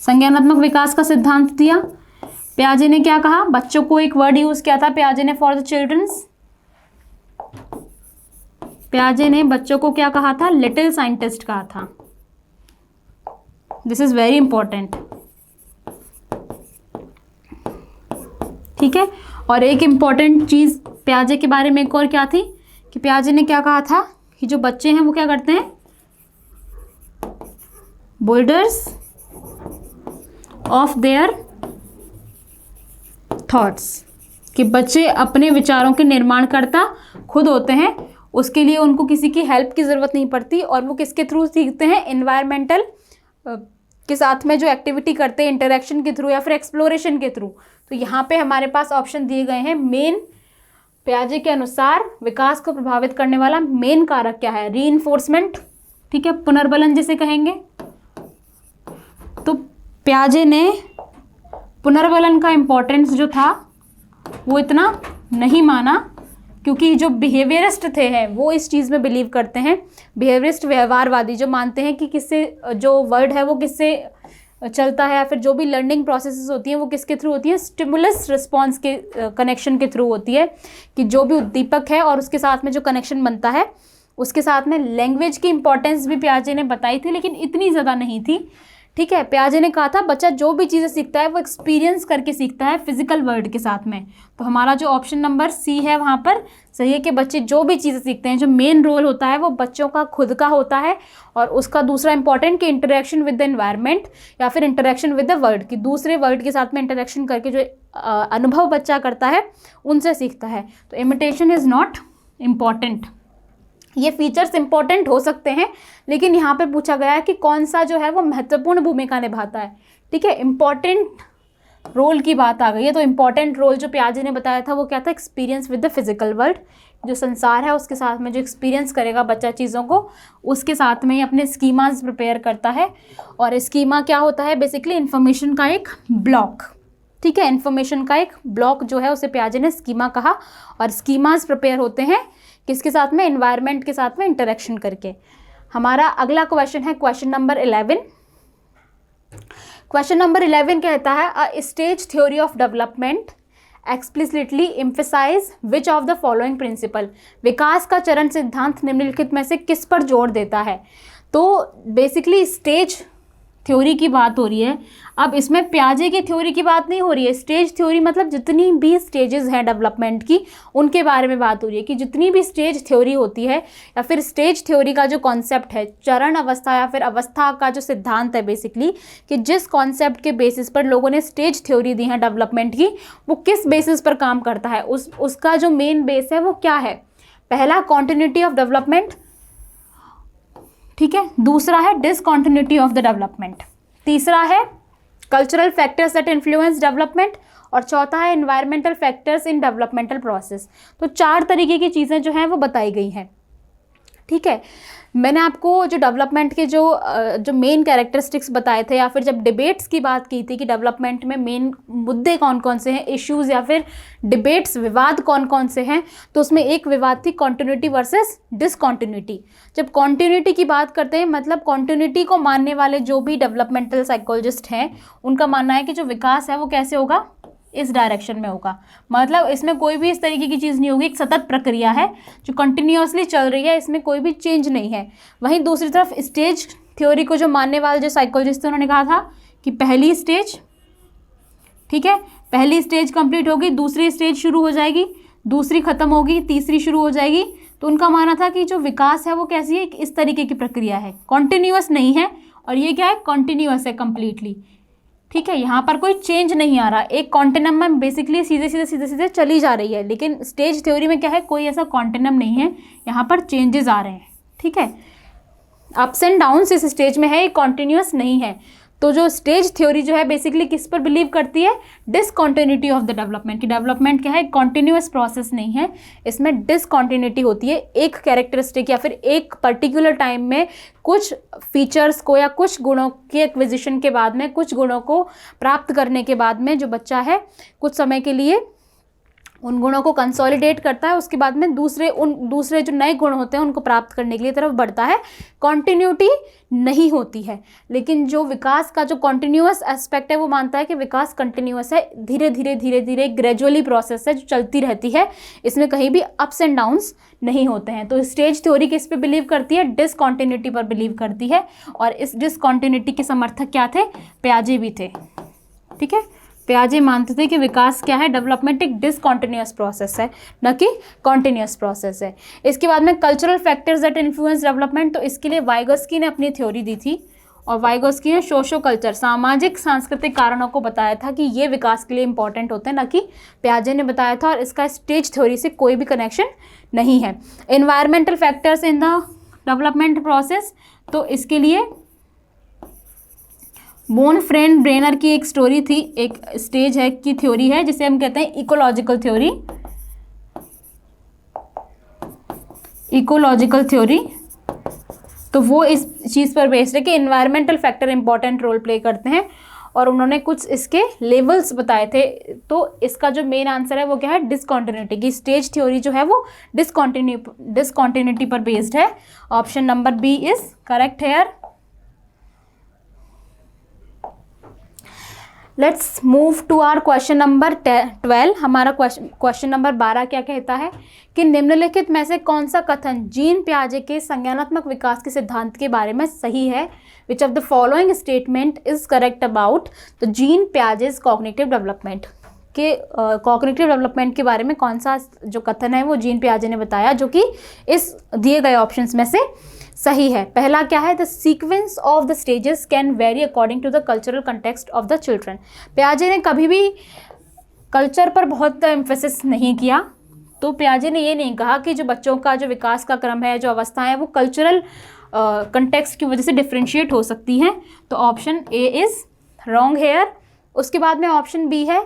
संज्ञानात्मक विकास का सिद्धांत दिया। पियाजे ने क्या कहा, बच्चों को एक वर्ड यूज किया था पियाजे ने फॉर द चिल्ड्रंस। पियाजे ने बच्चों को क्या कहा था, लिटिल साइंटिस्ट कहा था। दिस इज वेरी इंपॉर्टेंट, ठीक है। और एक इंपॉर्टेंट चीज पियाजे के बारे में एक और क्या थी कि पियाजे ने क्या कहा था कि जो बच्चे हैं वो क्या करते हैं, बिल्डर्स ऑफ देयर थॉट्स, कि बच्चे अपने विचारों के निर्माणकर्ता खुद होते हैं, उसके लिए उनको किसी की हेल्प की ज़रूरत नहीं पड़ती। और वो किसके थ्रू सीखते हैं, इन्वायरमेंटल के साथ में जो एक्टिविटी करते हैं, इंटरेक्शन के थ्रू या फिर एक्सप्लोरेशन के थ्रू। तो यहाँ पे हमारे पास ऑप्शन दिए गए हैं। मेन पियाजे के अनुसार विकास को प्रभावित करने वाला मेन कारक क्या है, रीइंफोर्समेंट, ठीक है, पुनर्बलन जिसे कहेंगे। तो पियाजे ने पुनर्बलन का इम्पोर्टेंस जो था वो इतना नहीं माना, क्योंकि जो बिहेवियरिस्ट थे हैं वो इस चीज़ में बिलीव करते हैं, बिहेवियरिस्ट व्यवहारवादी जो मानते हैं कि किससे जो वर्ड है वो किससे चलता है, या फिर जो भी लर्निंग प्रोसेसेस होती हैं वो किसके थ्रू होती हैं, स्टिमुलस रिस्पॉन्स के कनेक्शन के थ्रू होती है। कि जो भी उद्दीपक है और उसके साथ में जो कनेक्शन बनता है, उसके साथ में लैंग्वेज की इंपॉर्टेंस भी पियाजे ने बताई थी, लेकिन इतनी ज़्यादा नहीं थी, ठीक है। पियाजे ने कहा था बच्चा जो भी चीज़ें सीखता है वो एक्सपीरियंस करके सीखता है फिजिकल वर्ल्ड के साथ में। तो हमारा जो ऑप्शन नंबर सी है वहाँ पर सही है कि बच्चे जो भी चीज़ें सीखते हैं, जो मेन रोल होता है वो बच्चों का खुद का होता है। और उसका दूसरा इंपॉर्टेंट कि इंटरेक्शन विद द एनवायरनमेंट या फिर इंटरेक्शन विद द वर्ल्ड, की दूसरे वर्ल्ड के साथ में इंटरेक्शन करके जो अनुभव बच्चा करता है उनसे सीखता है। तो इमिटेशन इज़ नॉट इम्पॉर्टेंट। ये फीचर्स इंपॉर्टेंट हो सकते हैं, लेकिन यहाँ पे पूछा गया है कि कौन सा जो है वो महत्वपूर्ण भूमिका निभाता है, ठीक है। इंपॉर्टेंट रोल की बात आ गई है, तो इंपॉर्टेंट रोल जो पियाजे ने बताया था वो क्या था, experience with the physical world, जो संसार है उसके साथ में जो एक्सपीरियंस करेगा बच्चा चीज़ों को, उसके साथ में ही अपने स्कीमाज प्रिपेयर करता है। और स्कीमा क्या होता है, बेसिकली इन्फॉर्मेशन का एक ब्लॉक, ठीक है। इन्फॉर्मेशन का एक ब्लॉक जो है उसे पियाजे ने स्कीमा कहा। और स्कीमाज प्रिपेयर होते हैं किसके साथ में, एनवायरनमेंट के साथ में इंटरेक्शन करके। हमारा अगला क्वेश्चन है क्वेश्चन नंबर 11। क्वेश्चन नंबर 11 कहता है a stage theory of development explicitly emphasize which of the following principle. विकास का चरण सिद्धांत निम्नलिखित में से किस पर जोर देता है। तो बेसिकली स्टेज थ्योरी की बात हो रही है। अब इसमें पियाजे की थ्योरी की बात नहीं हो रही है। स्टेज थ्योरी मतलब जितनी भी स्टेजेस हैं डेवलपमेंट की उनके बारे में बात हो रही है, कि जितनी भी स्टेज थ्योरी होती है या फिर स्टेज थ्योरी का जो कॉन्सेप्ट है, चरण अवस्था या फिर अवस्था का जो सिद्धांत है बेसिकली, कि जिस कॉन्सेप्ट के बेसिस पर लोगों ने स्टेज थ्योरी दी है डेवलपमेंट की, वो किस बेसिस पर काम करता है, उसका जो मेन बेस है वो क्या है। पहला कॉन्टिन्यूटी ऑफ डेवलपमेंट, ठीक है। दूसरा है डिसकॉन्टिन्यूटी ऑफ द डेवलपमेंट। तीसरा है cultural factors that influence development. और चौथा है environmental factors in developmental process. तो 4 तरीके की चीज़ें जो हैं वो बताई गई हैं, ठीक है। मैंने आपको जो डेवलपमेंट के जो मेन कैरेक्टरिस्टिक्स बताए थे, या फिर जब डिबेट्स की बात की थी कि डेवलपमेंट में मेन मुद्दे कौन कौन से हैं, इश्यूज़ या फिर डिबेट्स, विवाद कौन कौन से हैं, तो उसमें एक विवाद थी कॉन्टिन्यूटी वर्सेस डिसकॉन्टिन्यूटी। जब कॉन्टिन्यूटी की बात करते हैं, मतलब कॉन्टिन्यूटी को मानने वाले जो भी डेवलपमेंटल साइकोलॉजिस्ट हैं उनका मानना है कि जो विकास है वो कैसे होगा, इस डायरेक्शन में होगा। मतलब इसमें कोई भी इस तरीके की चीज़ नहीं होगी, एक सतत प्रक्रिया है जो कंटिन्यूअसली चल रही है, इसमें कोई भी चेंज नहीं है। वहीं दूसरी तरफ स्टेज थ्योरी को जो मानने वाले जो साइकोलॉजिस्ट थे उन्होंने कहा था कि पहली स्टेज, ठीक है, पहली स्टेज कंप्लीट होगी, दूसरी स्टेज शुरू हो जाएगी, दूसरी खत्म होगी, तीसरी शुरू हो जाएगी। तो उनका मानना था कि जो विकास है वो कैसी है, इस तरीके की प्रक्रिया है, कॉन्टिन्यूअस नहीं है। और ये क्या है, कॉन्टिन्यूअस है कंप्लीटली, ठीक है। यहाँ पर कोई चेंज नहीं आ रहा, एक कॉन्टिनम में बेसिकली सीधे चली जा रही है। लेकिन स्टेज थ्योरी में क्या है, कोई ऐसा कॉन्टिनम नहीं है, यहाँ पर चेंजेस आ रहे हैं, ठीक है। अप्स एंड डाउन्स इस स्टेज में है, ये कॉन्टिन्यूअस नहीं है। तो जो स्टेज थ्योरी जो है बेसिकली किस पर बिलीव करती है, डिसकॉन्टिन्यूटी ऑफ द डेवलपमेंट, की डेवलपमेंट क्या है, कॉन्टिन्यूअस प्रोसेस नहीं है, इसमें डिसकॉन्टिन्यूटी होती है। एक कैरेक्टरिस्टिक या फिर एक पर्टिकुलर टाइम में कुछ फीचर्स को या कुछ गुणों के एक्विजिशन के बाद में, कुछ गुणों को प्राप्त करने के बाद में जो बच्चा है कुछ समय के लिए उन गुणों को कंसोलिडेट करता है, उसके बाद में दूसरे जो नए गुण होते हैं उनको प्राप्त करने के लिए तरफ बढ़ता है। कॉन्टिन्यूटी नहीं होती है। लेकिन जो विकास का जो कॉन्टिन्यूअस एस्पेक्ट है वो मानता है कि विकास कंटिन्यूअस है, धीरे धीरे धीरे धीरे ग्रेजुअली प्रोसेस है जो चलती रहती है, इसमें कहीं भी अप्स एंड डाउन्स नहीं होते हैं। तो स्टेज थ्योरी किस पे बिलीव करती है, डिसकॉन्टिन्यूटी पर बिलीव करती है। और इस डिसकॉन्टिन्यूटी के समर्थक क्या थे, पियाजे भी थे। ठीक है, पियाजे मानते थे कि विकास क्या है, डेवलपमेंट एक डिसकॉन्टिन्यूअस प्रोसेस है, न कि कॉन्टिन्यूअस प्रोसेस है। इसके बाद में cultural factors that influence development, तो इसके लिए वाइगोस्की ने अपनी थ्योरी दी थी। और वाइगोस्की ने सोशो कल्चर, सामाजिक सांस्कृतिक कारणों को बताया था कि ये विकास के लिए इंपॉर्टेंट होते हैं, न कि पियाजे ने बताया था। और इसका स्टेज थ्योरी से कोई भी कनेक्शन नहीं है। Environmental factors in the development process, तो इसके लिए बोन फ्रेंड ब्रेनर की एक स्टोरी थी, एक स्टेज है की थ्योरी है जिसे हम कहते हैं इकोलॉजिकल थ्योरी। इकोलॉजिकल थ्योरी, तो वो इस चीज़ पर बेस्ड है कि environmental factor important role play करते हैं। और उन्होंने कुछ इसके लेवल्स बताए थे। तो इसका जो मेन आंसर है वो क्या है, डिसकॉन्टिन्यूटी की स्टेज थ्योरी जो है वो डिसकॉन्टिन्यूटी पर बेस्ड है। Option number B is correct here. Let's move to our question number 12। हमारा क्वेश्चन नंबर 12 क्या कहता है कि निम्नलिखित में से कौन सा कथन जीन पियाजे के संज्ञानात्मक विकास के सिद्धांत के बारे में सही है। Which of the following statement is correct about the gene Piaget's cognitive development, के कॉग्निटिव डेवलपमेंट के बारे में कौन सा जो कथन है वो जीन पियाजे ने बताया जो कि इस दिए गए ऑप्शंस में से सही है। पहला क्या है, the sequence of the stages can vary according to the cultural context of the children. पियाजे ने कभी भी कल्चर पर बहुत एम्फेसिस नहीं किया। तो पियाजे ने ये नहीं कहा कि जो बच्चों का जो विकास का क्रम है, जो अवस्थाएं हैं, वो कल्चरल कंटेक्स्ट की वजह से डिफ्रेंशिएट हो सकती हैं। तो option A is wrong here. उसके बाद में ऑप्शन बी है,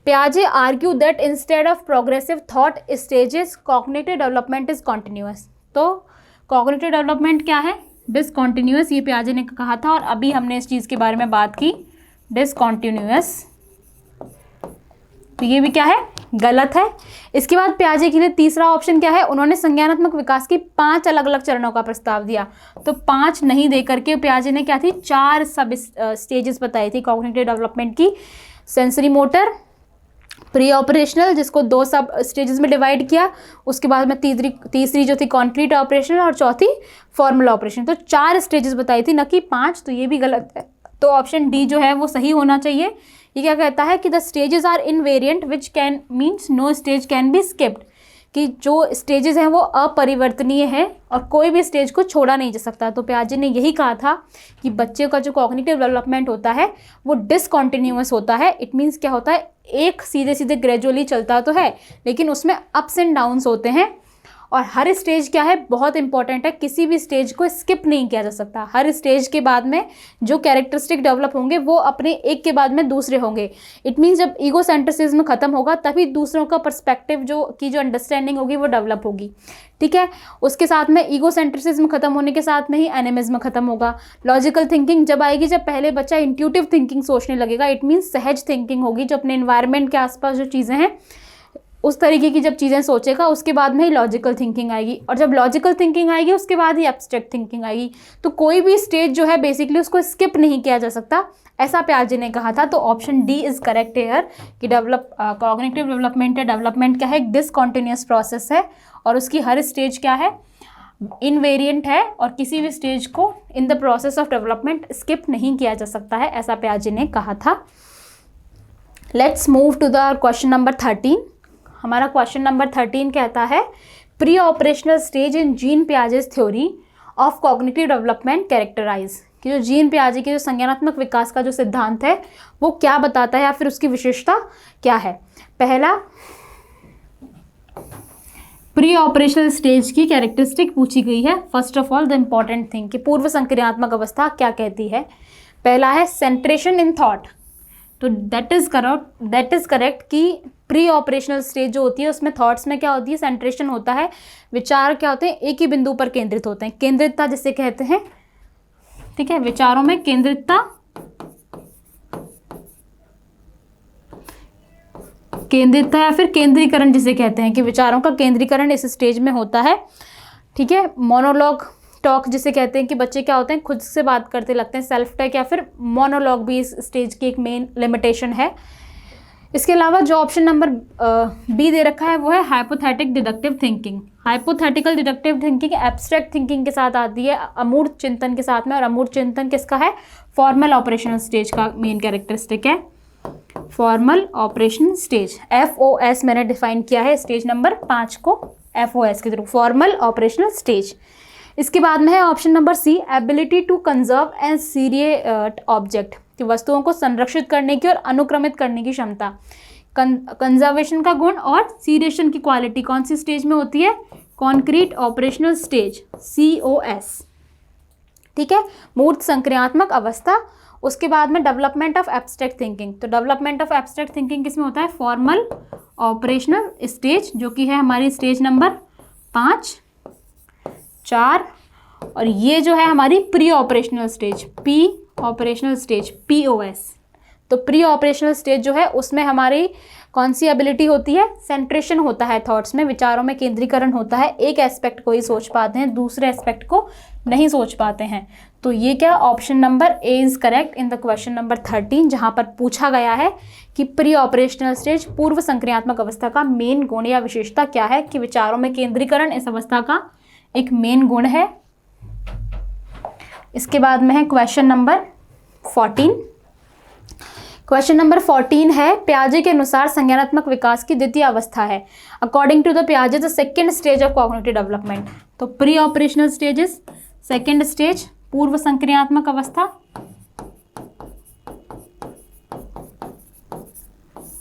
पियाजे argue that instead of progressive thought stages cognitive development is continuous. तो कॉग्निटिव डेवलपमेंट क्या है, डिसकॉन्टिन्यूअस, ये पियाजे ने कहा था और अभी हमने इस चीज़ के बारे में बात की, डिसकॉन्टिन्यूअस। तो ये भी क्या है, गलत है। इसके बाद पियाजे के लिए तीसरा ऑप्शन क्या है, उन्होंने संज्ञानात्मक विकास की 5 अलग अलग चरणों का प्रस्ताव दिया। तो 5 नहीं दे करके पियाजे ने क्या थी, 4 सब स्टेजेस बताई थी कॉग्निटिव डेवलपमेंट की। सेंसरी मोटर, प्री ऑपरेशनल, जिसको 2 सब स्टेजेस में डिवाइड किया। उसके बाद में तीसरी जो थी कॉन्क्रीट ऑपरेशनल और चौथी फॉर्मूला ऑपरेशन। तो 4 स्टेजेस बताई थी, न कि 5। तो ये भी गलत है। तो ऑप्शन डी जो है वो सही होना चाहिए। ये क्या कहता है कि the stages are invariant which can means no stage can be skipped, कि जो स्टेजेस हैं वो अपरिवर्तनीय हैं और कोई भी स्टेज को छोड़ा नहीं जा सकता। तो पियाजे ने यही कहा था कि बच्चे का जो कॉग्निटिव डेवलपमेंट होता है वो डिसकॉन्टिन्यूअस होता है। इट मीन्स क्या होता है, एक सीधे सीधे ग्रेजुअली चलता तो है लेकिन उसमें अप्स एंड डाउन्स होते हैं। और हर स्टेज क्या है, बहुत इंपॉर्टेंट है, किसी भी स्टेज को स्किप नहीं किया जा सकता। हर स्टेज के बाद में जो कैरेक्टरिस्टिक डेवलप होंगे वो अपने एक के बाद में दूसरे होंगे। इट मीन्स जब ईगो सेंट्रिसिज्म खत्म होगा तभी दूसरों का पर्सपेक्टिव जो अंडरस्टैंडिंग होगी वो डेवलप होगी। ठीक है, उसके साथ में ईगो सेंट्रिसिज्म खत्म होने के साथ में ही एनिमिज्म खत्म होगा। लॉजिकल थिंकिंग जब आएगी, जब पहले बच्चा इंट्यूटिव थिंकिंग सोचने लगेगा। इट मीन्स सहज थिंकिंग होगी, जो अपने एनवायरनमेंट के आसपास जो चीज़ें हैं उस तरीके की जब चीज़ें सोचेगा, उसके बाद में ही लॉजिकल थिंकिंग आएगी। और जब लॉजिकल थिंकिंग आएगी उसके बाद ही एब्स्ट्रैक्ट थिंकिंग आएगी। तो कोई भी स्टेज जो है बेसिकली उसको स्किप नहीं किया जा सकता, ऐसा पियाजे ने कहा था। तो option D is correct hair कि कॉग्निटिव डेवलपमेंट है, डेवलपमेंट क्या है, एक डिसकॉन्टिन्यूअस प्रोसेस है और उसकी हर स्टेज क्या है, इनवेरिएंट है और किसी भी स्टेज को in the process of development skip नहीं किया जा सकता है, ऐसा पियाजे ने कहा था। Let's move to the question number 13। हमारा क्वेश्चन नंबर 13 कहता है, pre operational stage in Jean Piaget's theory of cognitive development characterize, कि जो जीन पियाजे के जो संज्ञानात्मक विकास का जो सिद्धांत है वो क्या बताता है या फिर उसकी विशेषता क्या है। पहला, प्री ऑपरेशनल स्टेज की कैरेक्टरिस्टिक पूछी गई है। First of all the important thing कि पूर्व संक्रियात्मक अवस्था क्या कहती है। पहला है सेंट्रेशन इन थॉट, तो दैट इज करेक्ट कि प्री ऑपरेशनल स्टेज जो होती है उसमें थॉट्स में क्या होती है, सेंट्रेशन होता है, विचार क्या होते हैं, एक ही बिंदु पर केंद्रित होते हैं, केंद्रितता जिसे कहते हैं, ठीक है, विचारों में केंद्रितता, या फिर केंद्रीकरण जिसे कहते हैं कि विचारों का केंद्रीकरण इस स्टेज में होता है, ठीक है। मोनोलॉग टॉक जिसे कहते हैं कि बच्चे क्या होते हैं, खुद से बात करते लगते हैं, सेल्फ टॉक या फिर मोनोलॉग भी इस स्टेज की एक मेन लिमिटेशन है। इसके अलावा जो ऑप्शन नंबर बी दे रखा है वो है hypothetic deductive thinking. Hypothetical deductive thinking abstract thinking के साथ आती है, अमूर्त चिंतन के साथ में, और अमूर्त चिंतन किसका है, फॉर्मल ऑपरेशनल स्टेज का मेन कैरेक्टरिस्टिक है, फॉर्मल ऑपरेशन स्टेज। FOS मैंने डिफाइन किया है स्टेज नंबर 5 को FOS के थ्रू, फॉर्मल ऑपरेशनल स्टेज। इसके बाद में है option number C, ability to conserve and seriate object, कि वस्तुओं को संरक्षित करने की और अनुक्रमित करने की क्षमता। कंजर्वेशन का गुण और सीरिएशन की क्वालिटी कौन सी स्टेज में होती है, कॉन्क्रीट ऑपरेशनल स्टेज, COS, ठीक है, मूर्त संक्रियात्मक अवस्था। उसके बाद में डेवलपमेंट ऑफ एब्स्ट्रैक्ट थिंकिंग, तो डेवलपमेंट ऑफ एब्स्ट्रैक्ट थिंकिंग किसमें होता है, फॉर्मल ऑपरेशनल स्टेज, जो कि है हमारी स्टेज नंबर 5, 4, और ये जो है हमारी pre operational stage, operational stage, POS। तो प्री ऑपरेशनल स्टेज जो है उसमें हमारी कौन सी एबिलिटी होती है, सेंट्रेशन होता है थॉट्स में, विचारों में केंद्रीकरण होता है, एक एस्पेक्ट को ही सोच पाते हैं, दूसरे एस्पेक्ट को नहीं सोच पाते हैं। तो ये क्या, option number A is correct in the question number 13, जहां पर पूछा गया है कि प्री ऑपरेशनल स्टेज पूर्व संक्रियात्मक अवस्था का मेन गुण या विशेषता क्या है, कि विचारों में केंद्रीकरण इस अवस्था का एक मेन गुण है। इसके बाद में है क्वेश्चन नंबर 14। क्वेश्चन नंबर 14 है, पियाजे के अनुसार संज्ञानात्मक विकास की द्वितीय अवस्था है, अकॉर्डिंग टू द पियाजे the second stage of cognitive development. तो pre operational stages, second stage पूर्व संक्रियात्मक अवस्था,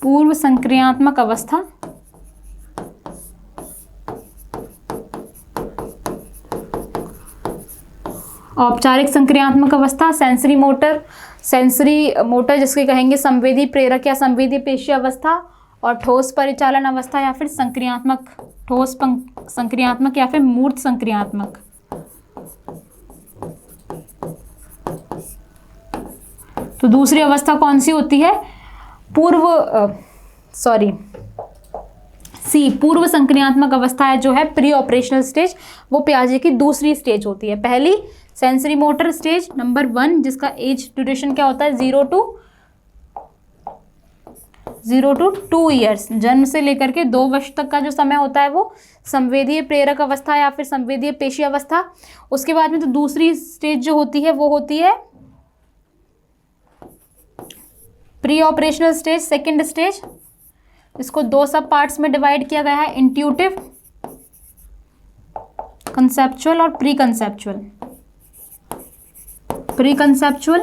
पूर्व संक्रियात्मक अवस्था, औपचारिक संक्रियात्मक अवस्था, सेंसरी मोटर जिसके कहेंगे संवेदी प्रेरक या संवेदी पेशी अवस्था, और ठोस परिचालन अवस्था या फिर संक्रियात्मक, ठोस संक्रियात्मक या फिर मूर्त संक्रियात्मक। तो दूसरी अवस्था कौन सी होती है, पूर्व संक्रियात्मक अवस्था है जो है प्री ऑपरेशनल स्टेज, वो पियाजे की दूसरी स्टेज होती है। पहली सेंसरी मोटर स्टेज नंबर 1, जिसका एज ड्यूरेशन क्या होता है, 0 to 2 ईयर्स, जन्म से लेकर के 2 वर्ष तक का जो समय होता है वो संवेदीय प्रेरक अवस्था या फिर संवेदीय पेशी अवस्था। उसके बाद में तो दूसरी स्टेज जो होती है वो होती है pre operational stage, second stage. इसको 2 सब पार्ट्स में डिवाइड किया गया है, इंट्यूटिव, कंसेप्चुअल और प्री कंसेप्चुअल। प्री कंसेप्चुअल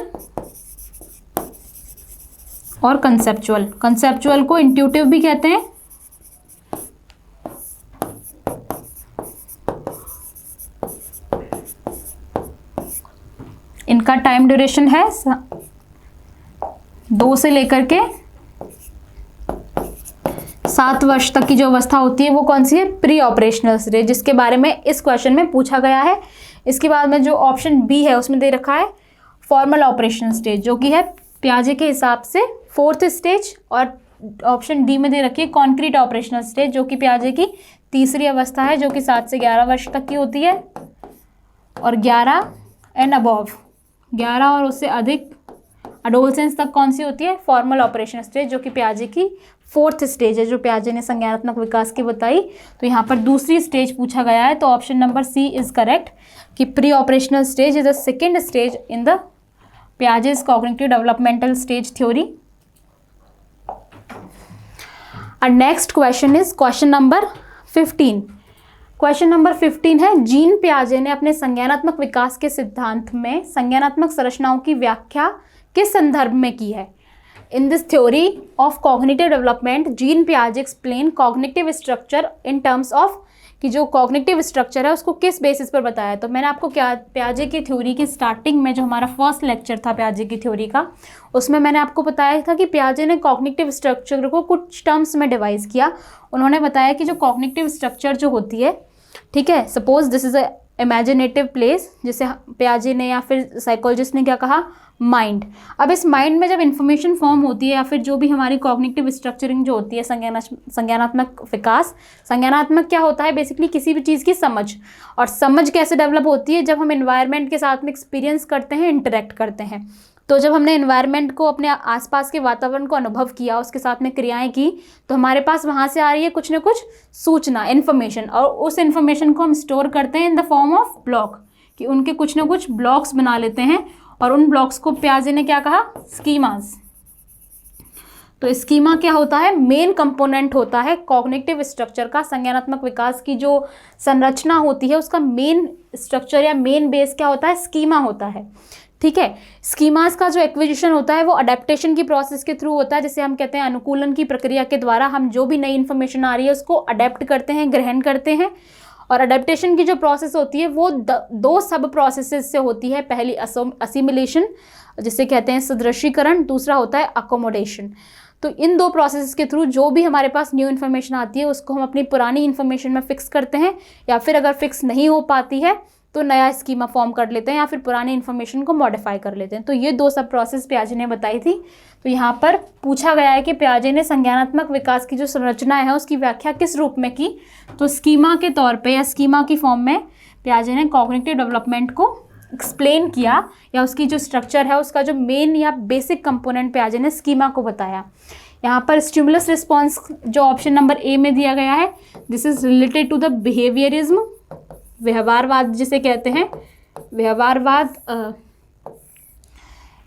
और कंसेप्चुअल, कंसेप्चुअल को इंट्यूटिव भी कहते हैं, इनका टाइम ड्यूरेशन है 2 से लेकर के 7 वर्ष तक की जो अवस्था होती है वो कौन सी है, प्री ऑपरेशनल स्टेज, जिसके बारे में इस क्वेश्चन में पूछा गया है। इसके बाद में जो ऑप्शन बी है उसमें दे रखा है फॉर्मल ऑपरेशनल स्टेज, जो कि है पियाजे के हिसाब से 4th स्टेज, और ऑप्शन डी में दे रखी है कॉन्क्रीट ऑपरेशनल स्टेज, जो कि पियाजे की तीसरी अवस्था है, जो कि 7 से 11 वर्ष तक की होती है, और 11 एंड अबव, 11 और उससे अधिक एडोलसेंस तक कौन सी होती है, फॉर्मल ऑपरेशन स्टेज, जो कि पियाजे की 4th स्टेज है, जो पियाजे ने संज्ञानात्मक विकास की बताई। तो यहाँ पर दूसरी स्टेज पूछा गया है, तो option number C is correct कि pre operational stage is the second stage in the Piaget's cognitive developmental stage theory. और next question is question number 15। Question number 15 है, जीन पियाजे ने अपने संज्ञानात्मक विकास के सिद्धांत में संज्ञानात्मक संरचनाओं की व्याख्या किस संदर्भ में की है। In this theory of cognitive development, Jean पियाजे explain cognitive structure in terms of कि जो कॉग्निटिव स्ट्रक्चर है उसको किस बेसिस पर बताया है। तो मैंने आपको क्या पियाजे की थ्योरी की स्टार्टिंग में जो हमारा फर्स्ट लेक्चर था पियाजे की थ्योरी का, उसमें मैंने आपको बताया था कि पियाजे ने कॉग्निटिव स्ट्रक्चर को कुछ टर्म्स में डिवाइस किया। उन्होंने बताया कि जो कॉग्निटिव स्ट्रक्चर जो होती है, ठीक है, suppose this is a imaginative place, जिसे पियाजे ने या फिर साइकोलॉजिस्ट ने क्या कहा, माइंड। अब इस माइंड में जब इन्फॉर्मेशन फॉर्म होती है या फिर जो भी हमारी कॉग्निटिव स्ट्रक्चरिंग जो होती है, संज्ञानात्मक विकास, संज्ञानात्मक क्या होता है, बेसिकली किसी भी चीज़ की समझ। और समझ कैसे डेवलप होती है, जब हम एनवायरनमेंट के साथ में एक्सपीरियंस करते हैं, इंटरेक्ट करते हैं। तो जब हमने एनवायरनमेंट को, अपने आसपास के वातावरण को अनुभव किया, उसके साथ में क्रियाएं की, तो हमारे पास वहाँ से आ रही है कुछ ना कुछ सूचना, इन्फॉर्मेशन, और उस इन्फॉर्मेशन को हम स्टोर करते हैं in the form of block, कि उनके कुछ ना कुछ ब्लॉक्स बना लेते हैं। और उन ब्लॉक्स को पियाजे ने क्या कहा, स्कीमास। तो स्कीमा क्या होता है, मेन कंपोनेंट होता है कॉग्निटिव स्ट्रक्चर का। संज्ञानात्मक विकास की जो संरचना होती है उसका मेन स्ट्रक्चर या मेन बेस क्या होता है, स्कीमा होता है। ठीक है, स्कीमास का जो एक्विजिशन होता है वो अडेप्टेशन की प्रोसेस के थ्रू होता है, जिसे हम कहते हैं अनुकूलन की प्रक्रिया के द्वारा हम जो भी नई इन्फॉर्मेशन आ रही है उसको अडेप्ट करते हैं, ग्रहण करते हैं। और अडेप्टेशन की जो प्रोसेस होती है वो दो सब प्रोसेसेस से होती है। पहली असिमिलेशन, जिसे कहते हैं सदृशीकरण, दूसरा होता है अकोमोडेशन। तो इन दो प्रोसेस के थ्रू जो भी हमारे पास न्यू इन्फॉर्मेशन आती है उसको हम अपनी पुरानी इन्फॉर्मेशन में फिक्स करते हैं, या फिर अगर फिक्स नहीं हो पाती है तो नया स्कीमा फॉर्म कर लेते हैं, या फिर पुरानी इन्फॉर्मेशन को मॉडिफाई कर लेते हैं। तो ये दो सब प्रोसेस पियाजे ने बताई थी। तो यहाँ पर पूछा गया है कि पियाजे ने संज्ञानात्मक विकास की जो संरचना है उसकी व्याख्या किस रूप में की। तो स्कीमा के तौर पे या स्कीमा की फॉर्म में पियाजे ने कॉग्निटिव डेवलपमेंट को एक्सप्लेन किया, या उसकी जो स्ट्रक्चर है उसका जो मेन या बेसिक कंपोनेंट पियाजे ने स्कीमा को बताया। यहाँ पर स्टिमुलस रिस्पॉन्स जो ऑप्शन नंबर ए में दिया गया है, this is related to the behaviourism, व्यवहारवाद जिसे कहते हैं। व्यवहारवाद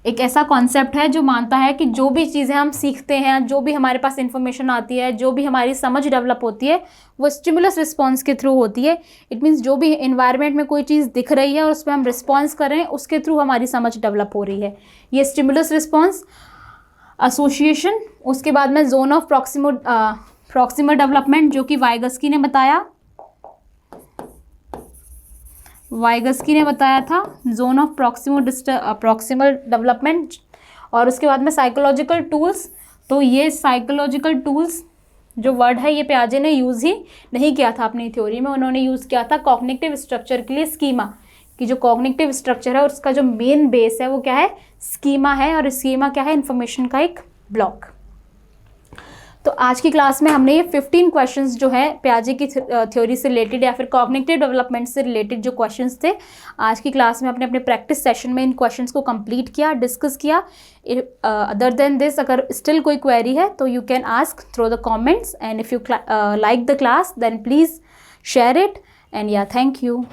एक ऐसा कॉन्सेप्ट है जो मानता है कि जो भी चीज़ें हम सीखते हैं, जो भी हमारे पास इंफॉर्मेशन आती है, जो भी हमारी समझ डेवलप होती है वो स्टिमुलस रिस्पॉन्स के थ्रू होती है। इट मीन्स जो भी इन्वायरमेंट में कोई चीज़ दिख रही है और उस पर हम रिस्पॉन्स कर रहे हैं, उसके थ्रू हमारी समझ डेवलप हो रही है, ये स्टिमुलस रिस्पॉन्स। एसोसिएशन, उसके बाद में जोन ऑफ प्रॉक्सिमल डेवलपमेंट, जो कि वाइगस्की ने बताया, वाइगस्की ने बताया था जोन ऑफ प्रॉक्सिमल डेवलपमेंट। और उसके बाद में साइकोलॉजिकल टूल्स, तो ये साइकोलॉजिकल टूल्स जो वर्ड है ये पियाजे ने यूज़ ही नहीं किया था अपनी थ्योरी में, उन्होंने यूज़ किया था कॉग्निटिव स्ट्रक्चर के लिए स्कीमा, कि जो कॉग्निटिव स्ट्रक्चर है उसका जो मेन बेस है वो क्या है, स्कीमा है, और स्कीमा क्या है, इंफॉर्मेशन का एक ब्लॉक। तो आज की क्लास में हमने ये 15 क्वेश्चंस जो है पियाजे की थ्योरी से रिलेटेड या फिर कॉग्निटिव डेवलपमेंट से रिलेटेड जो क्वेश्चंस थे, आज की क्लास में अपने अपने प्रैक्टिस सेशन में इन क्वेश्चंस को कंप्लीट किया, डिस्कस किया। अदर देन दिस, अगर स्टिल कोई क्वेरी है तो you can ask through the comments, and if you like the class then please share it, and या थैंक यू।